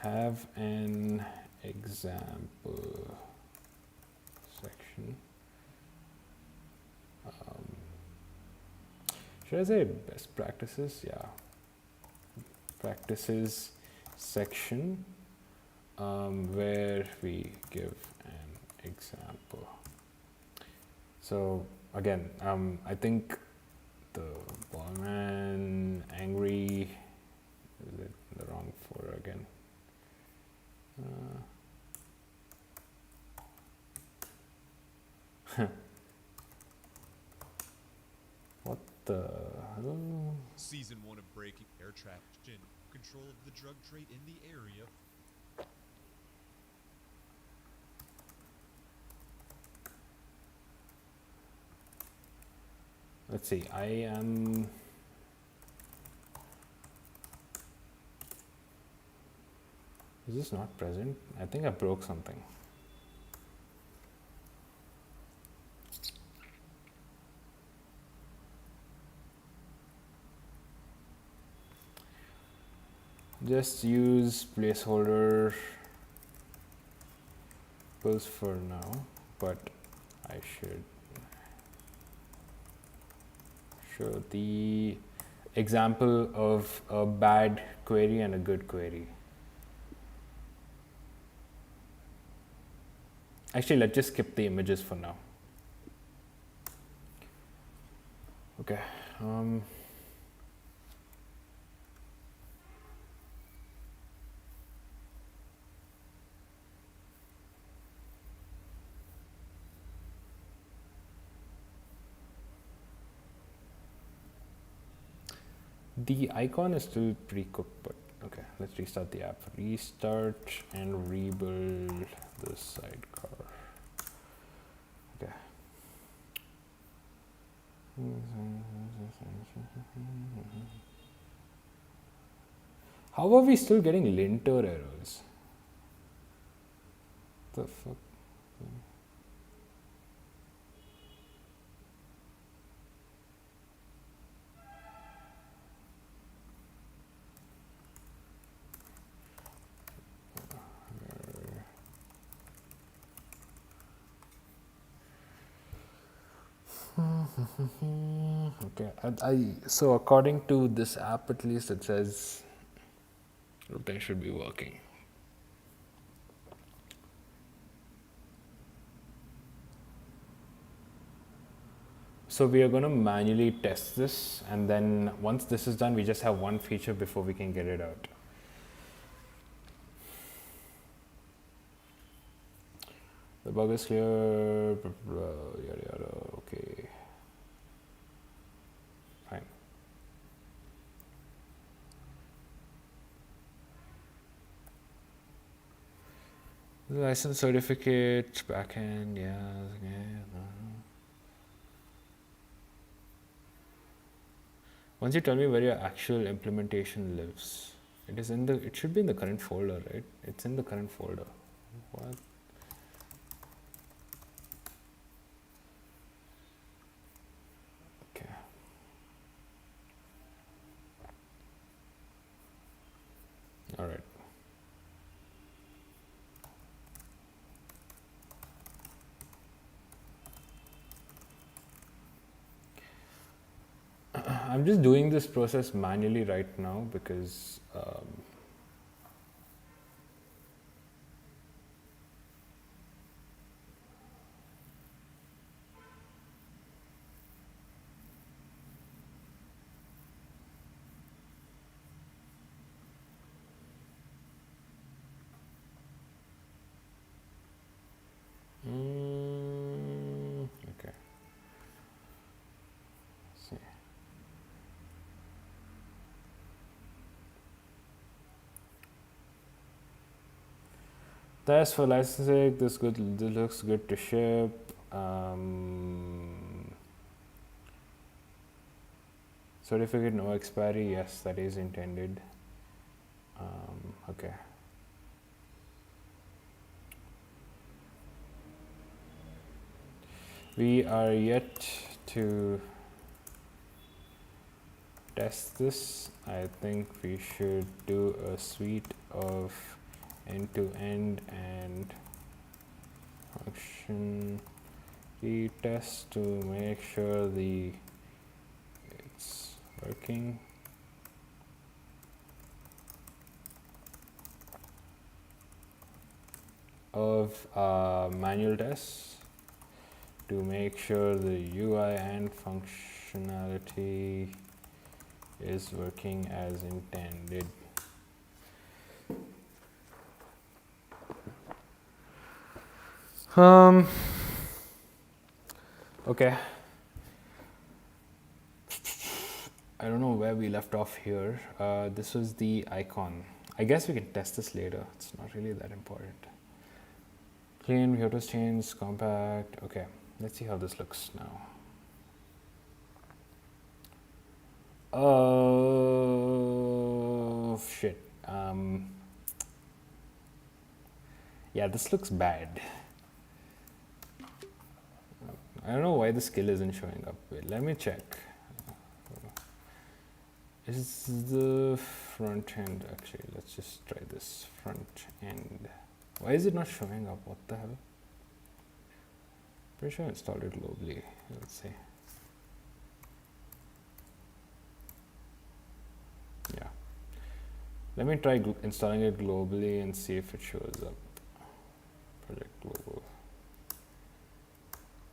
have an example section. Should I say best practices? Yeah. Practices section where we give an example. So again, I think the ballman angry, is it the wrong folder again? What the hell? Season 1 of Breaking Air Traction. Control of the drug trade in the area. Let's see, I am. Is this not present? I think I broke something. Just use placeholder pills for now, but I should show the example of a bad query and a good query. Actually, let's just skip the images for now. Okay. The icon is still pre-cooked, but okay, let's restart the app. Restart and rebuild the sidecar. Okay. How are we still getting linter errors? The fuck? Okay, so according to this app, at least it says everything should be working. So we are going to manually test this, and then once this is done, we just have one feature before we can get it out. bug is clear. Blah, blah, yada yada. Okay. Fine. License certificate, backend, yeah. Once you tell me where your actual implementation lives, it should be in the current folder, right? It's in the current folder. What? Okay. All right. I'm just doing this process manually right now because okay. See. Test for licensing. This looks good to ship. Certificate no expiry. Yes, that is intended. Okay. We are yet to test this. I think we should do a suite of end-to-end and function retest to make sure it's working. Of manual tests to make sure the UI and functionality is working as intended. Okay. I don't know where we left off here. This was the icon. I guess we can test this later. It's not really that important. Clean, auto change, compact. Okay, let's see how this looks now. Oh shit. Yeah, this looks bad. I don't know why the skill isn't showing up. Wait, let me check. Is the front end actually? Let's just try this front end. Why is it not showing up? What the hell? Pretty sure I installed it globally. Let's see. Yeah. Let me try installing it globally and see if it shows up. Project global.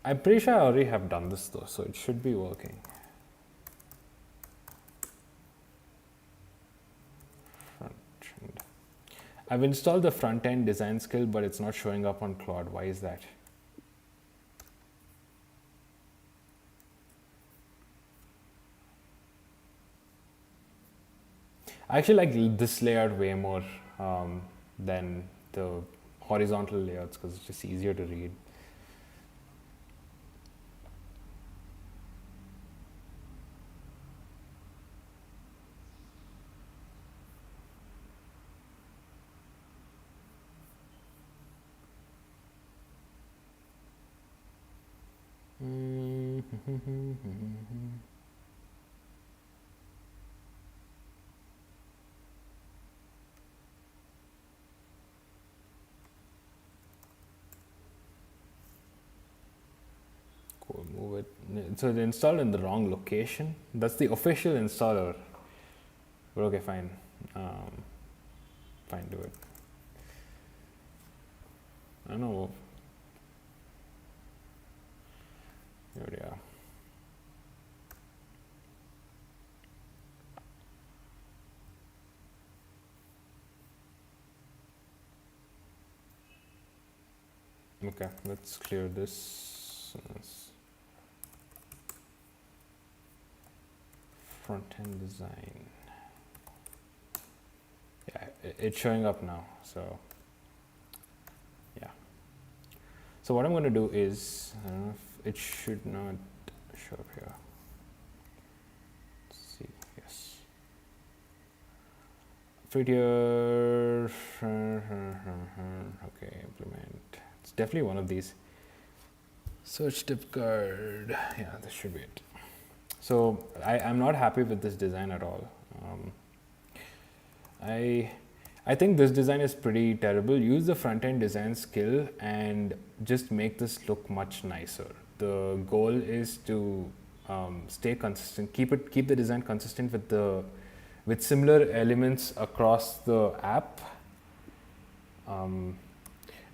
I'm pretty sure I already have done this though, so it should be working. Front end. I've installed the front end design skill, but it's not showing up on Claude. Why is that? I actually like this layout way more than the horizontal layouts because it's just easier to read. Cool, move it. So it's installed in the wrong location. That's the official installer. But okay, fine. Fine, do it. I don't know. Here we are. Okay, let's clear this. Front end design. Yeah, it's showing up now. So yeah. So what I'm going to do is, I don't know if it should not show up here. Let's see. Yes. Prettier. Okay, implement. It's definitely one of these. Search tip card. Yeah, this should be it. So I'm not happy with this design at all. I think this design is pretty terrible. Use the front end design skill and just make this look much nicer. The goal is to stay consistent. Keep the design consistent with similar elements across the app.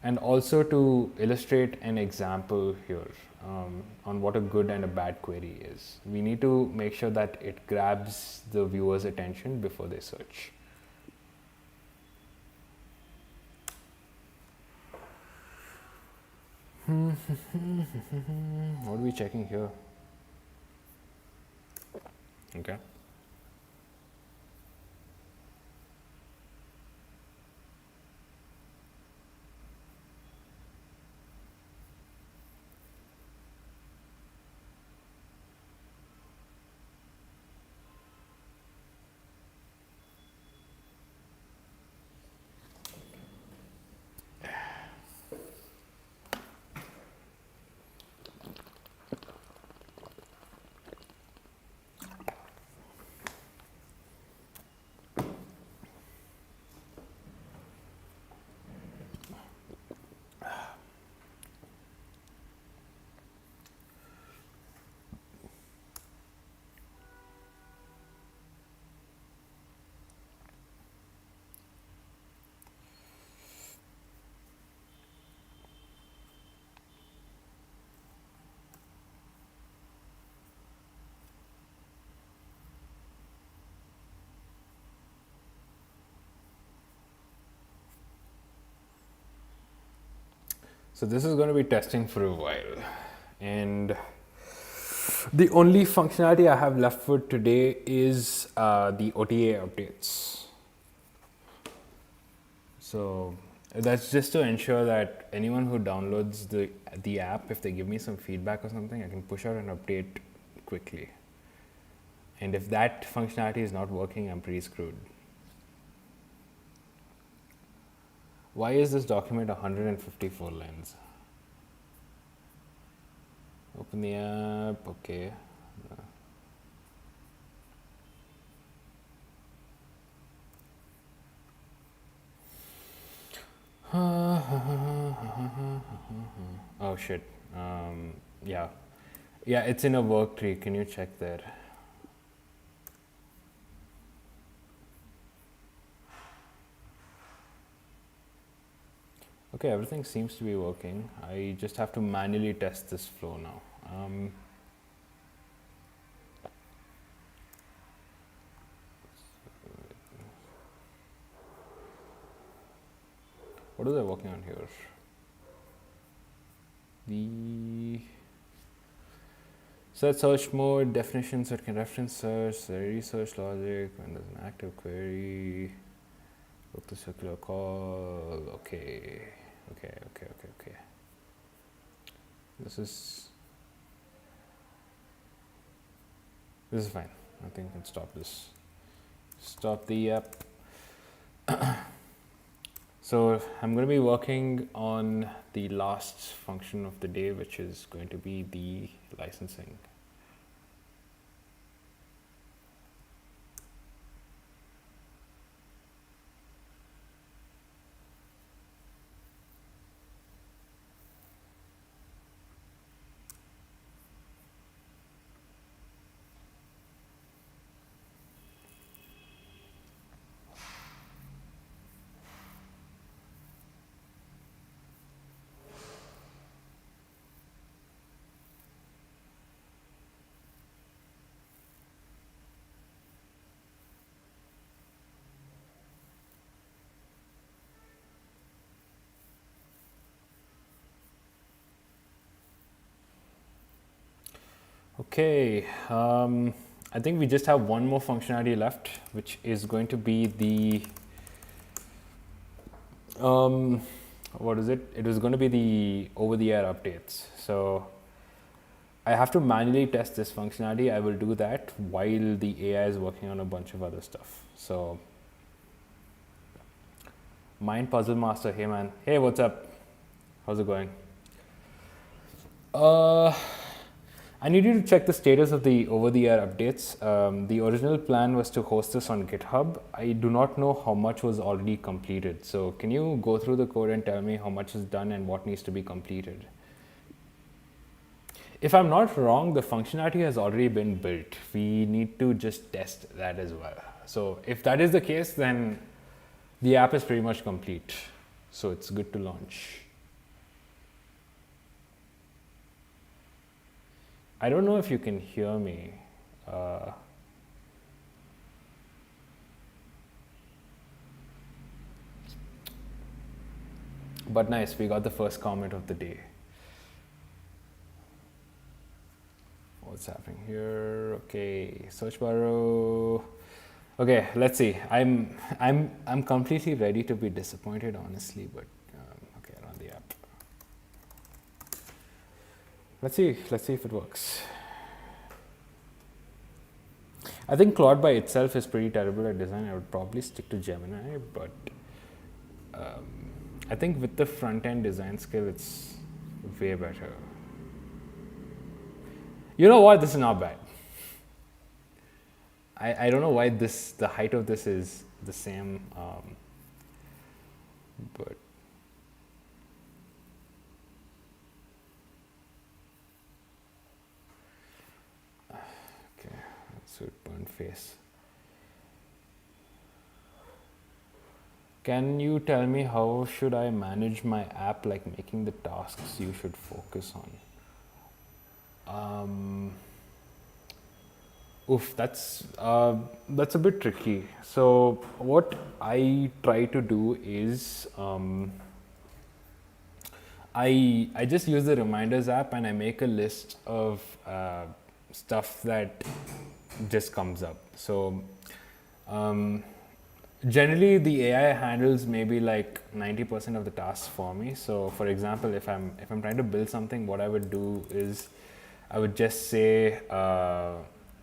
And also to illustrate an example here on what a good and a bad query is. We need to make sure that it grabs the viewer's attention before they search. What are we checking here? Okay. So this is going to be testing for a while, and the only functionality I have left for today is the OTA updates. So that's just to ensure that anyone who downloads the app, if they give me some feedback or something, I can push out an update quickly. And if that functionality is not working, I'm pretty screwed. Why is this document 154 lines? Open the app, okay. Oh shit. Yeah. Yeah, it's in a work tree. Can you check there? Okay, everything seems to be working. I just have to manually test this flow now. What are they working on here? The set search mode, definitions that can reference search, the research logic, when there's an active query, book the circular call, okay. This is fine. I think I can stop this. Stop the app. So I'm going to be working on the last function of the day, which is going to be the licensing. Okay, I think we just have one more functionality left, which is going to be the what is it? It was going to be the over-the-air updates. So I have to manually test this functionality. I will do that while the AI is working on a bunch of other stuff. So Mind Puzzle Master, hey man, hey, what's up? How's it going? I need you to check the status of the over-the-air updates. The original plan was to host this on GitHub. I do not know how much was already completed. So can you go through the code and tell me how much is done and what needs to be completed? If I'm not wrong, the functionality has already been built. We need to just test that as well. So if that is the case, then the app is pretty much complete. So it's good to launch. I don't know if you can hear me. But nice, we got the first comment of the day. What's happening here? Okay, search bar. Okay, let's see. I'm completely ready to be disappointed, honestly. But okay, run the app. Let's see if it works. I think Claude by itself is pretty terrible at design. I would probably stick to Gemini, but I think with the front-end design skill, it's way better. You know what? This is not bad. I don't know why the height of this is the same, but okay, so burn face. Can you tell me how should I manage my app, like making the tasks you should focus on? That's a bit tricky. So what I try to do is I just use the reminders app and I make a list of stuff that just comes up. So generally the AI handles maybe like 90% of the tasks for me. So for example, if I'm trying to build something, what I would do is I would just say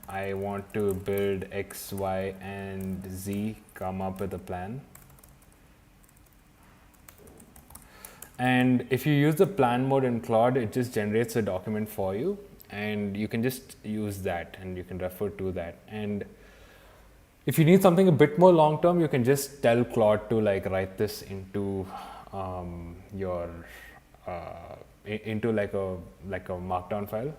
I want to build X, Y, and Z, come up with a plan. And if you use the plan mode in Claude, it just generates a document for you, and you can just use that and you can refer to that. And if you need something a bit more long term, you can just tell Claude to like write this into your into like a markdown file.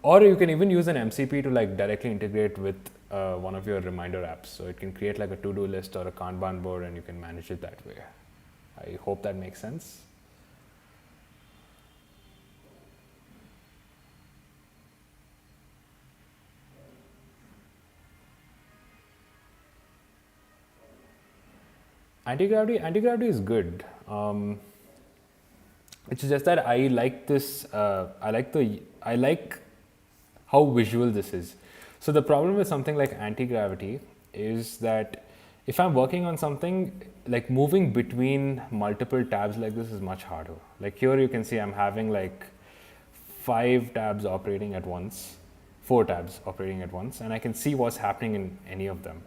Or you can even use an MCP to like directly integrate with one of your reminder apps. So it can create like a to-do list or a Kanban board, and you can manage it that way. I hope that makes sense. Anti-gravity is good. It's just that I like this. I like how visual this is. So the problem with something like anti-gravity is that if I'm working on something, like moving between multiple tabs like this is much harder. Like here you can see I'm having like 4 tabs operating at once, and I can see what's happening in any of them.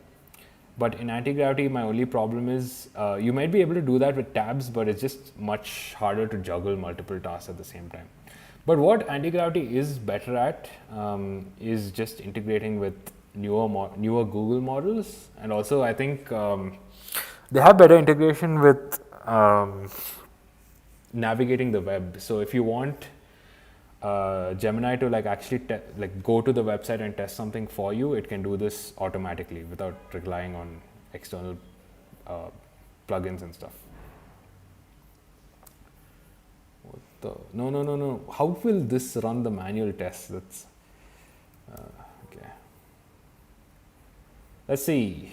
But in anti-gravity, my only problem is you might be able to do that with tabs, but it's just much harder to juggle multiple tasks at the same time. But what anti-gravity is better at is just integrating with newer Google models, and also I think they have better integration with navigating the web. So if you want Gemini to like actually like go to the website and test something for you, it can do this automatically without relying on external plugins and stuff. What the? No. How will this run the manual test? That's okay. Let's see.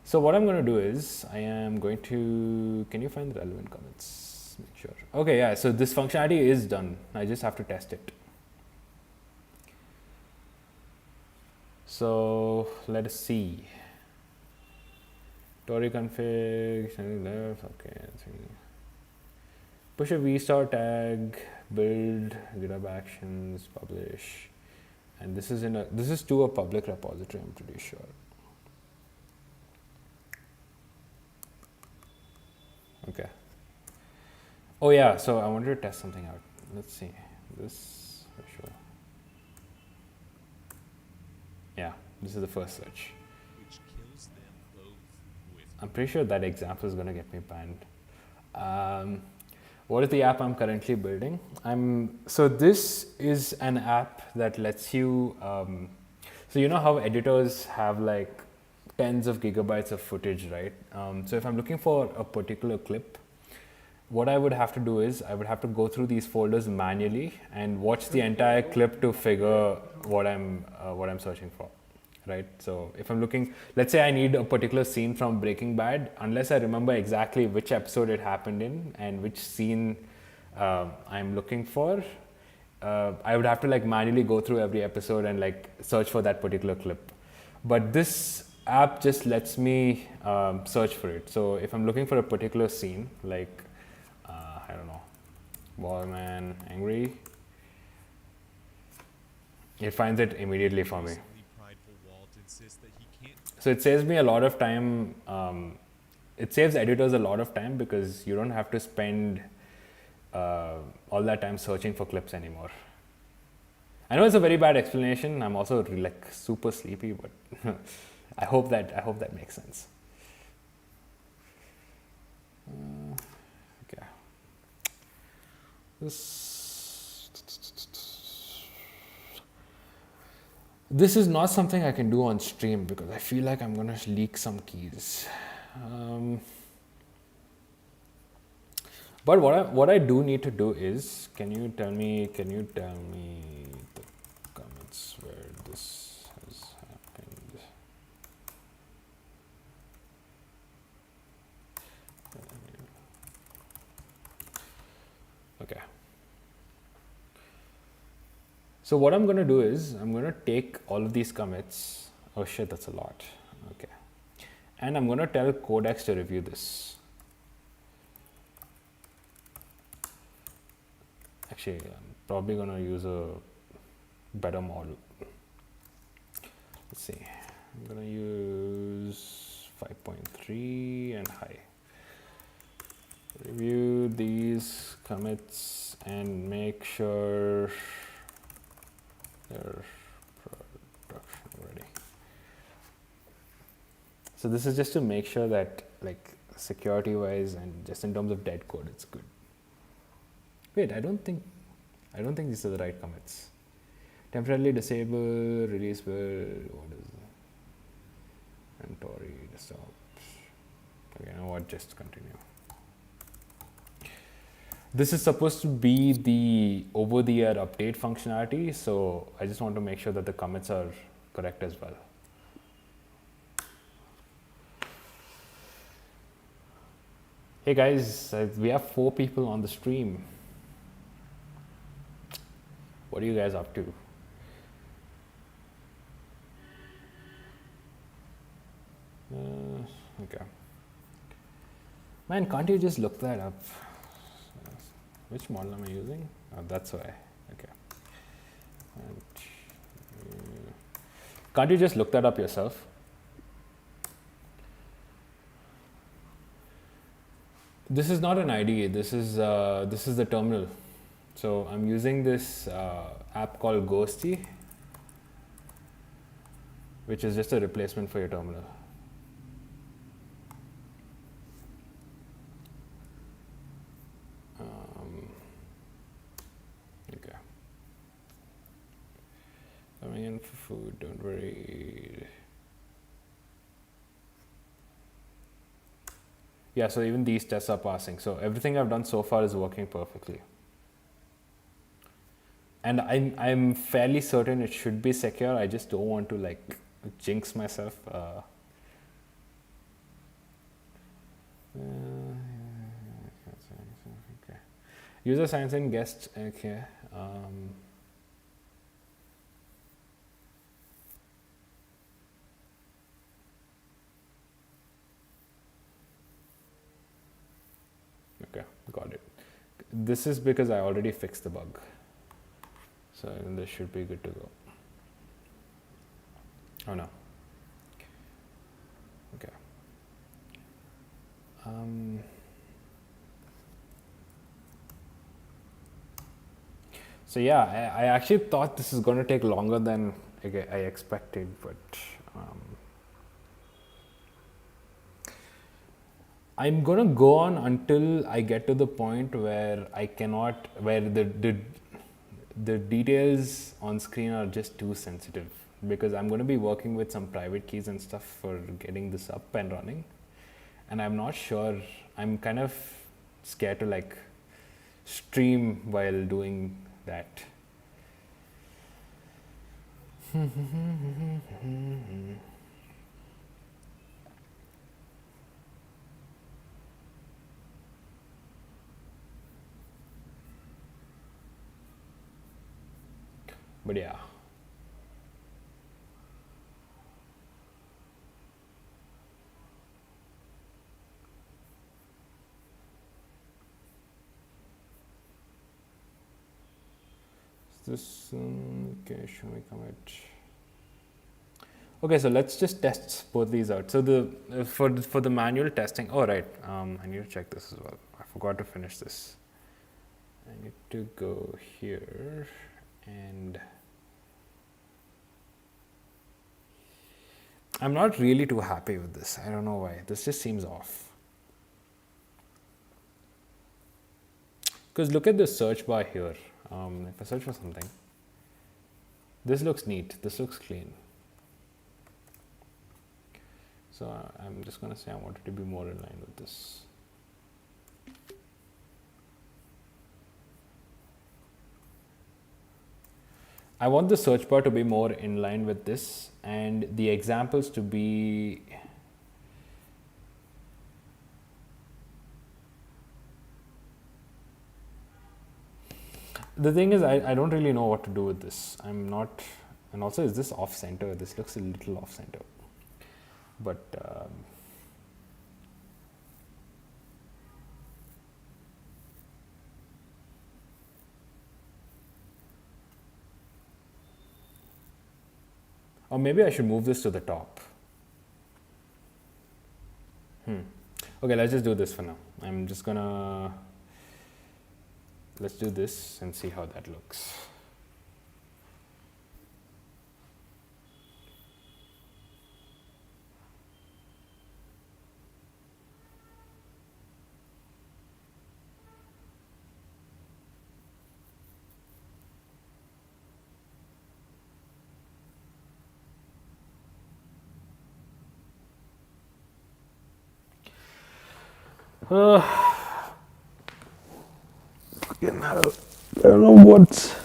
So what I'm going to do is I am going to. Can you find the relevant comments? Let's make sure. Okay, yeah, so this functionality is done. I just have to test it. So let us see. Tory config, left, okay. Push a vstar tag, build, GitHub actions, publish. And this is to a public repository, I'm pretty sure. Okay. Oh yeah, so I wanted to test something out. Let's see. This for sure. Yeah, this is the first search. which kills them both with I'm pretty sure that example is going to get me banned. What is the app I'm currently building? So this is an app that lets you, so you know how editors have like tens of gigabytes of footage, right? So if I'm looking for a particular clip, what I would have to do is I would have to go through these folders manually and watch the entire clip to figure what I'm searching for, right? So if I'm looking, let's say I need a particular scene from Breaking Bad, unless I remember exactly which episode it happened in and which scene I'm looking for, I would have to like manually go through every episode and like search for that particular clip. But this app just lets me search for it. So if I'm looking for a particular scene, like I don't know, Ballman angry, it finds it immediately for me. increasingly prideful Walt insists that he can't So it saves me a lot of time. It saves editors a lot of time because you don't have to spend all that time searching for clips anymore. I know it's a very bad explanation. I'm also like super sleepy, but I hope that makes sense. Okay. This is not something I can do on stream because I feel like I'm gonna leak some keys. But what I do need to do is, can you tell me the comments where this has happened? Okay. So what I'm going to do is I'm going to take all of these commits. Oh shit, that's a lot. Okay. And I'm going to tell Codex to review this. Actually, I'm probably going to use a better model. Let's see. I'm going to use 5.3 and high. Review these commits and make sure they're production ready. So this is just to make sure that, like, security wise and just in terms of dead code, it's good. Wait, I don't think these are the right commits. Temporarily disable, release build, what is it? And Tory desktop. Okay, you know what, just continue. This is supposed to be the over-the-air update functionality, so I just want to make sure that the commits are correct as well. Hey guys, we have 4 people on the stream. What are you guys up to? Okay. Man, can't you just look that up? Which model am I using? Oh, that's why. Okay. And, can't you just look that up yourself? This is not an IDE. This is the terminal. So I'm using this app called Ghosty, which is just a replacement for your terminal. Okay. Coming in for food, don't worry. Yeah, so even these tests are passing. So everything I've done so far is working perfectly. And I'm fairly certain it should be secure. I just don't want to like jinx myself. Okay. User signs in guest. Okay. Okay, got it. This is because I already fixed the bug. So this should be good to go. Oh no. Okay. So yeah, I actually thought this is going to take longer than I expected, but I'm going to go on until I get to the point where I cannot, where the details on screen are just too sensitive, because I'm going to be working with some private keys and stuff for getting this up and running, and I'm not sure, I'm kind of scared to like stream while doing that. But yeah. This okay, show me commit. Okay, so let's just test both these out. So the for the manual testing. Oh right, I need to check this as well. I forgot to finish this. I need to go here and I'm not really too happy with this. I don't know why. This just seems off. Because look at the search bar here. If I search for something, this looks neat. This looks clean. So I'm just going to say I want it to be more in line with this. I want the search bar to be more in line with this and the examples to be the thing is I don't really know what to do with this. I'm not, and also is this off center? This looks a little off center, but or maybe I should move this to the top. Okay, let's just do this for now. I'm just gonna, let's do this and see how that looks. Fucking hell. I don't know what.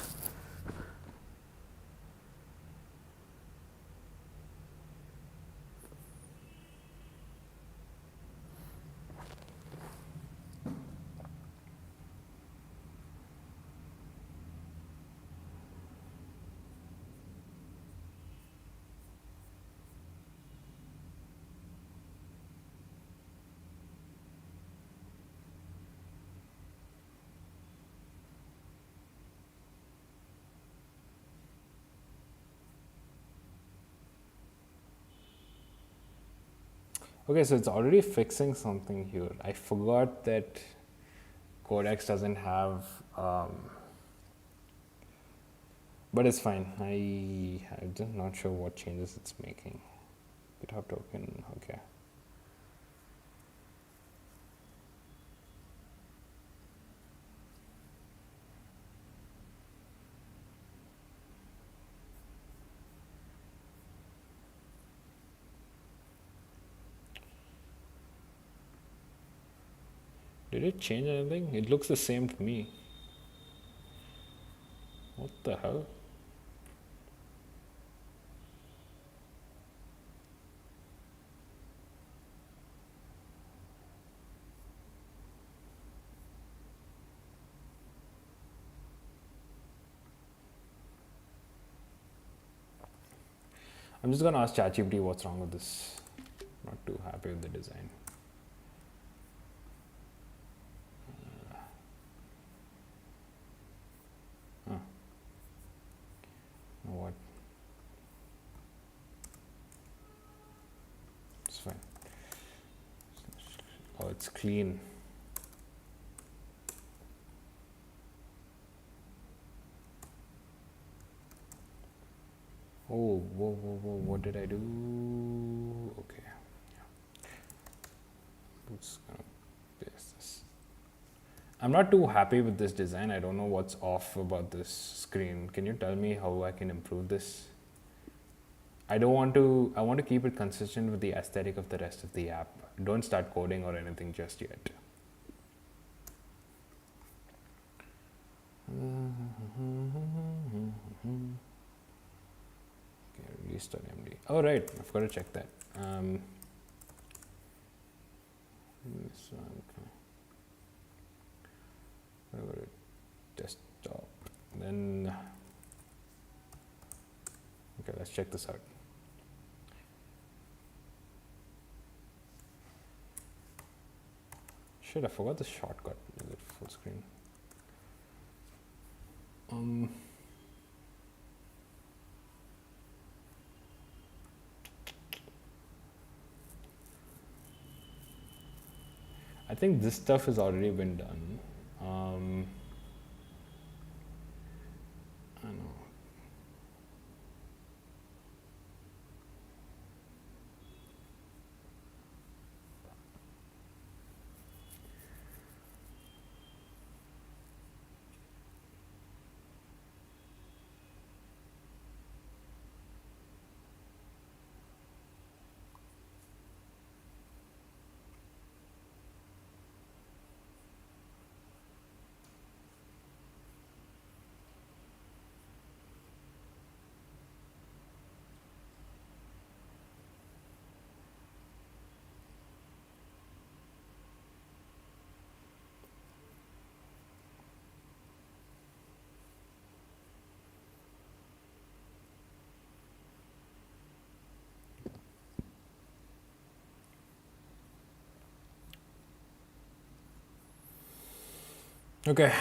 Okay, so it's already fixing something here. I forgot that Codex doesn't have, but it's fine. I'm just not sure what changes it's making. GitHub token, okay. Did it change anything? It looks the same to me. What the hell? I'm just gonna ask ChatGPT what's wrong with this. Not too happy with the design. Huh. You know what? It's fine. Oh, it's clean. Oh, whoa, whoa, whoa, what did I do? Okay. I'm just gonna paste this. I'm not too happy with this design. I don't know what's off about this screen. Can you tell me how I can improve this? I want to keep it consistent with the aesthetic of the rest of the app. Don't start coding or anything just yet. Okay, release.md. Oh right, I forgot to check that. This one, whatever, desktop. Then, okay, let's check this out. Shit, I forgot the shortcut. Is it full screen? I think this stuff has already been done. I don't know. Okay.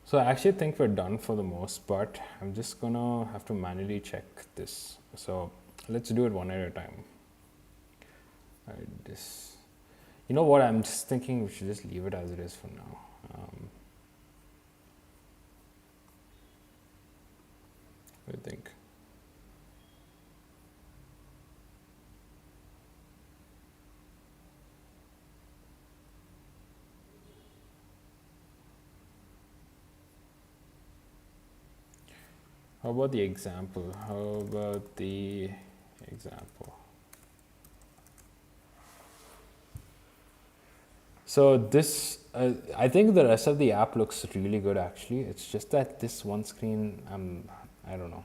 So I actually think we're done for the most part. I'm just gonna have to manually check this. So let's do it one at a time. Alright, this. You know what? I'm just thinking we should just leave it as it is for now. What do you think? How about the example? How about the example? So this, I think the rest of the app looks really good actually. It's just that this one screen, I don't know.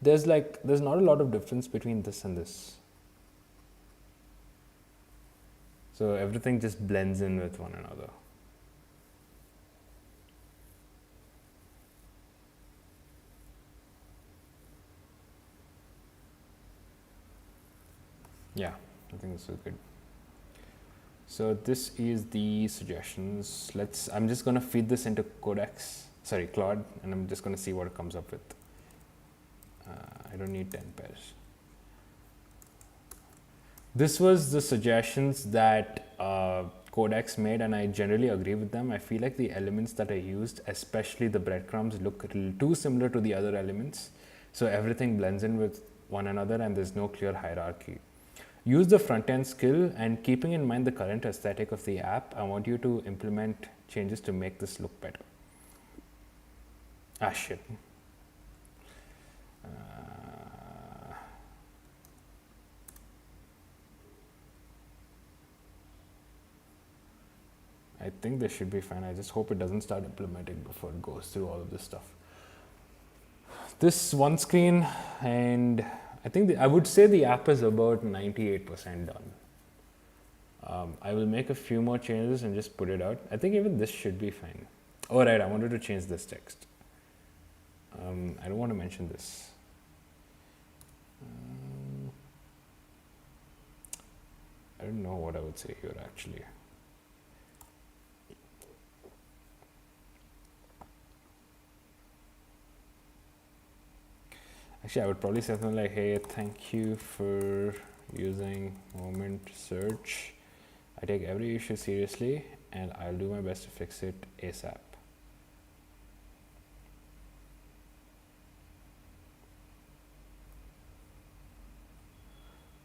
There's not a lot of difference between this and this. So everything just blends in with one another. Yeah, I think this is good. So this is the suggestions. I'm just gonna feed this into Claude, and I'm just gonna see what it comes up with. I don't need 10 pairs. This was the suggestions that Codex made, and I generally agree with them. I feel like the elements that I used, especially the breadcrumbs, look a little too similar to the other elements. So everything blends in with one another and there's no clear hierarchy. Use the front-end skill, and keeping in mind the current aesthetic of the app, I want you to implement changes to make this look better. Ah, shit. I think this should be fine. I just hope it doesn't start implementing before it goes through all of this stuff. This one screen, and I think I would say the app is about 98% done. I will make a few more changes and just put it out. I think even this should be fine. Oh right, I wanted to change this text. I don't want to mention this. I don't know what I would say here actually. Actually, I would probably say something like, hey, thank you for using moment search. I take every issue seriously and I'll do my best to fix it ASAP.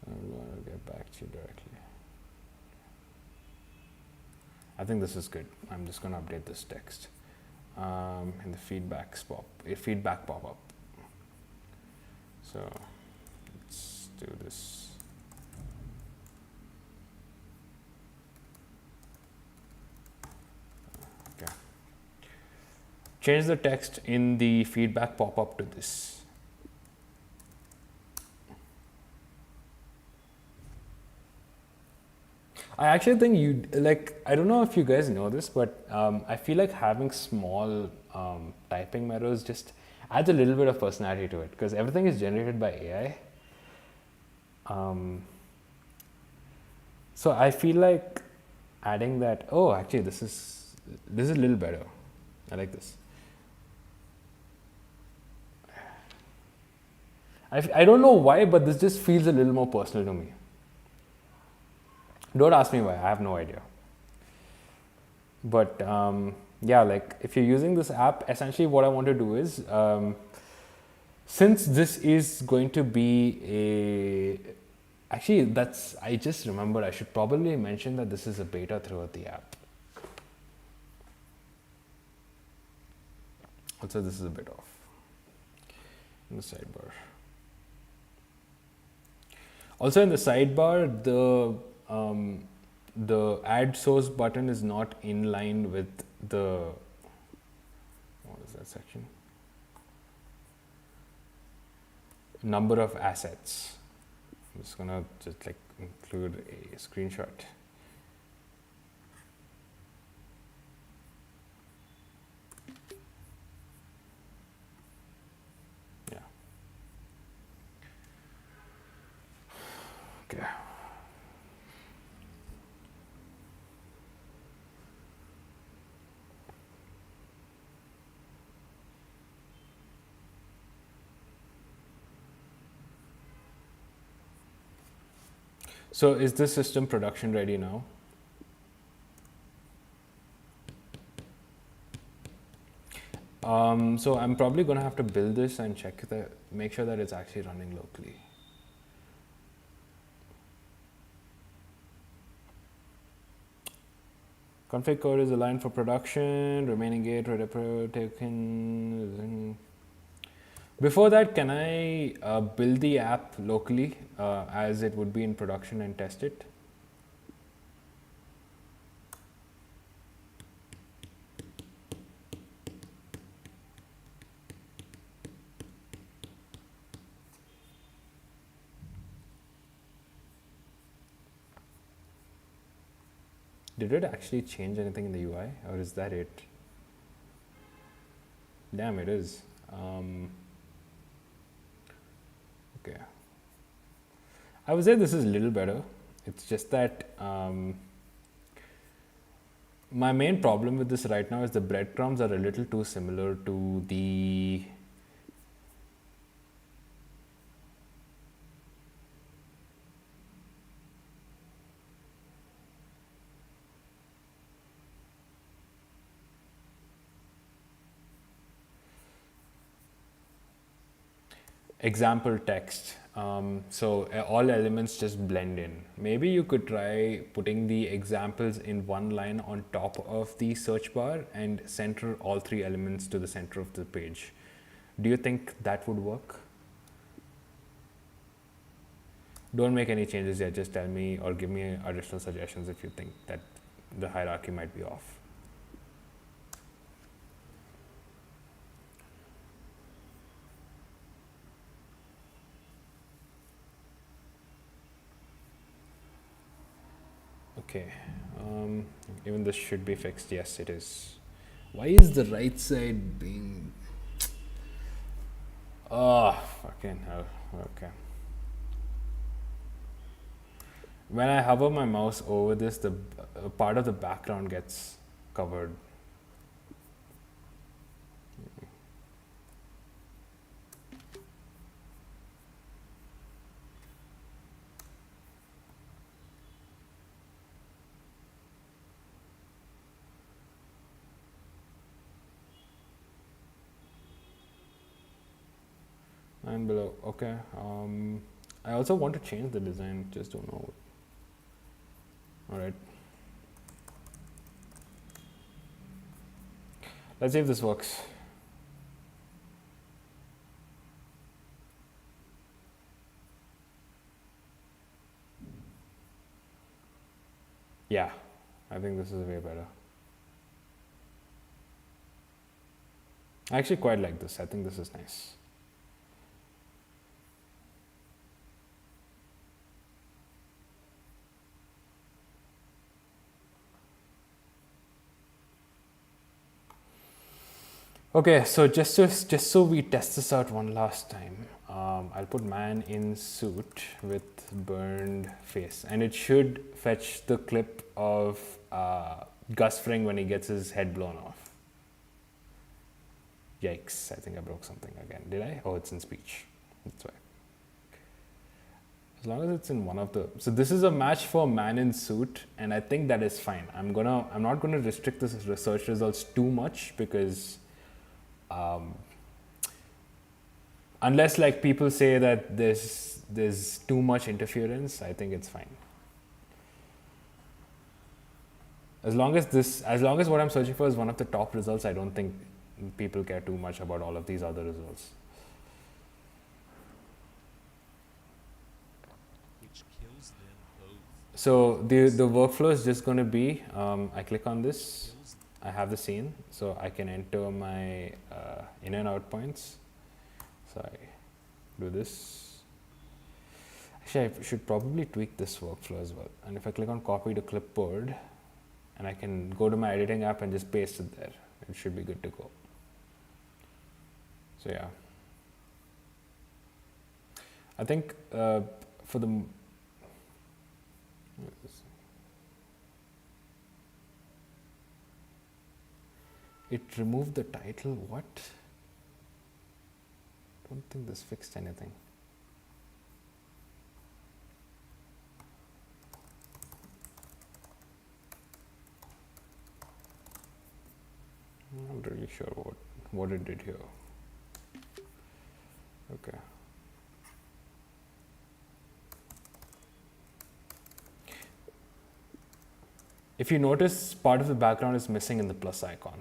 I'm going to get back to you directly. I think this is good. I'm just going to update this text in the feedback pop-up. So let's do this. Okay. Change the text in the feedback pop-up to this. I actually think I don't know if you guys know this, but I feel like having small typing mirrors just adds a little bit of personality to it because everything is generated by AI. So I feel like adding that, oh, actually this is a little better. I like this. I don't know why, but this just feels a little more personal to me. Don't ask me why, I have no idea. But yeah, like if you're using this app, essentially what I want to do is, since this is going to be I just remembered I should probably mention that this is a beta throughout the app. Also, this is a bit off in the sidebar. Also in the sidebar, the add source button is not in line with the, what is that section? Number of assets. I'm just gonna include a screenshot. Yeah. Okay. So is this system production ready now? So I'm probably going to have to build this and make sure that it's actually running locally. Config code is aligned for production, remaining gate, repo taken. Before that, can I build the app locally as it would be in production and test it? Did it actually change anything in the UI, or is that it? Damn, it is. Okay. I would say this is a little better. It's just that my main problem with this right now is the breadcrumbs are a little too similar to the example text. So all elements just blend in. Maybe you could try putting the examples in one line on top of the search bar and center all three elements to the center of the page. Do you think that would work? Don't make any changes yet, just tell me or give me additional suggestions if you think that the hierarchy might be off. Okay, even this should be fixed. Yes, it is. Why is the right side being... Fucking hell. Okay. When I hover my mouse over this, the part of the background gets covered. And below. Okay. I also want to change the design. Just don't know. All right. Let's see if this works. Yeah, I think this is way better. I actually quite like this. I think this is nice. Okay, so just so we test this out one last time, I'll put man in suit with burned face, and it should fetch the clip of Gus Fring when he gets his head blown off. Yikes! I think I broke something again. Did I? Oh, it's in speech. That's why. As long as it's in one of the, so this is a match for man in suit, and I think that is fine. I'm not gonna restrict this research results too much because. Unless like people say that there's too much interference, I think it's fine. As long as what I'm searching for is one of the top results, I don't think people care too much about all of these other results. Which kills them both. So the workflow is just going to be, I click on this, I have the scene, so I can enter my in and out points. So I do this. Actually, I should probably tweak this workflow as well. And if I click on copy to clipboard, and I can go to my editing app and just paste it there, it should be good to go. So yeah, I think for the it removed the title. What? Don't think this fixed anything. I'm not really sure what it did here. Okay. If you notice, part of the background is missing in the plus icon.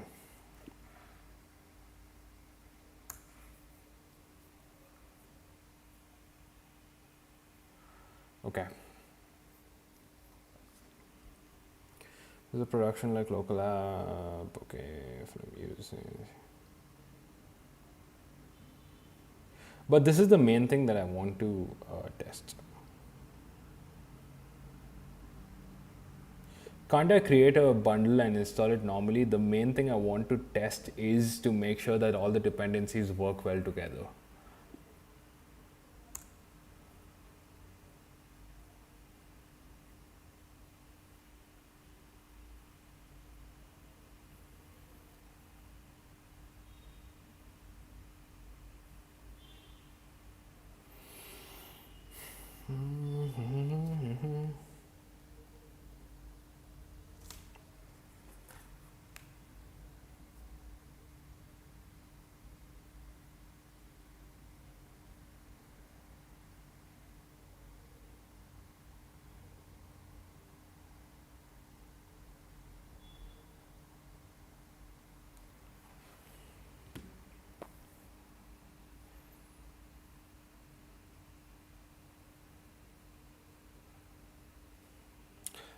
Okay. There's a production like local app. Okay, from using. But this is the main thing that I want to test. Can't I create a bundle and install it normally? The main thing I want to test is to make sure that all the dependencies work well together.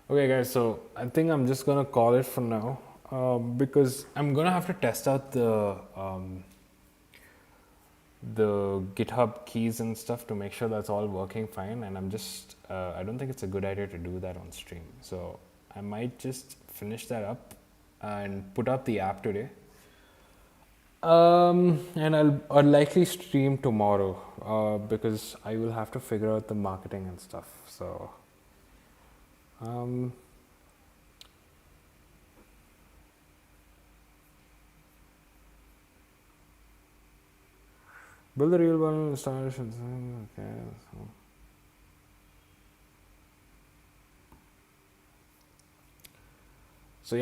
Okay guys, so I think I'm just gonna call it for now because I'm gonna have to test out the GitHub keys and stuff to make sure that's all working fine, and I'm just I don't think it's a good idea to do that on stream, so I might just finish that up and put up the app today. And I'll likely stream tomorrow because I will have to figure out the marketing and stuff. So, um, build the real one, installation. Okay. So.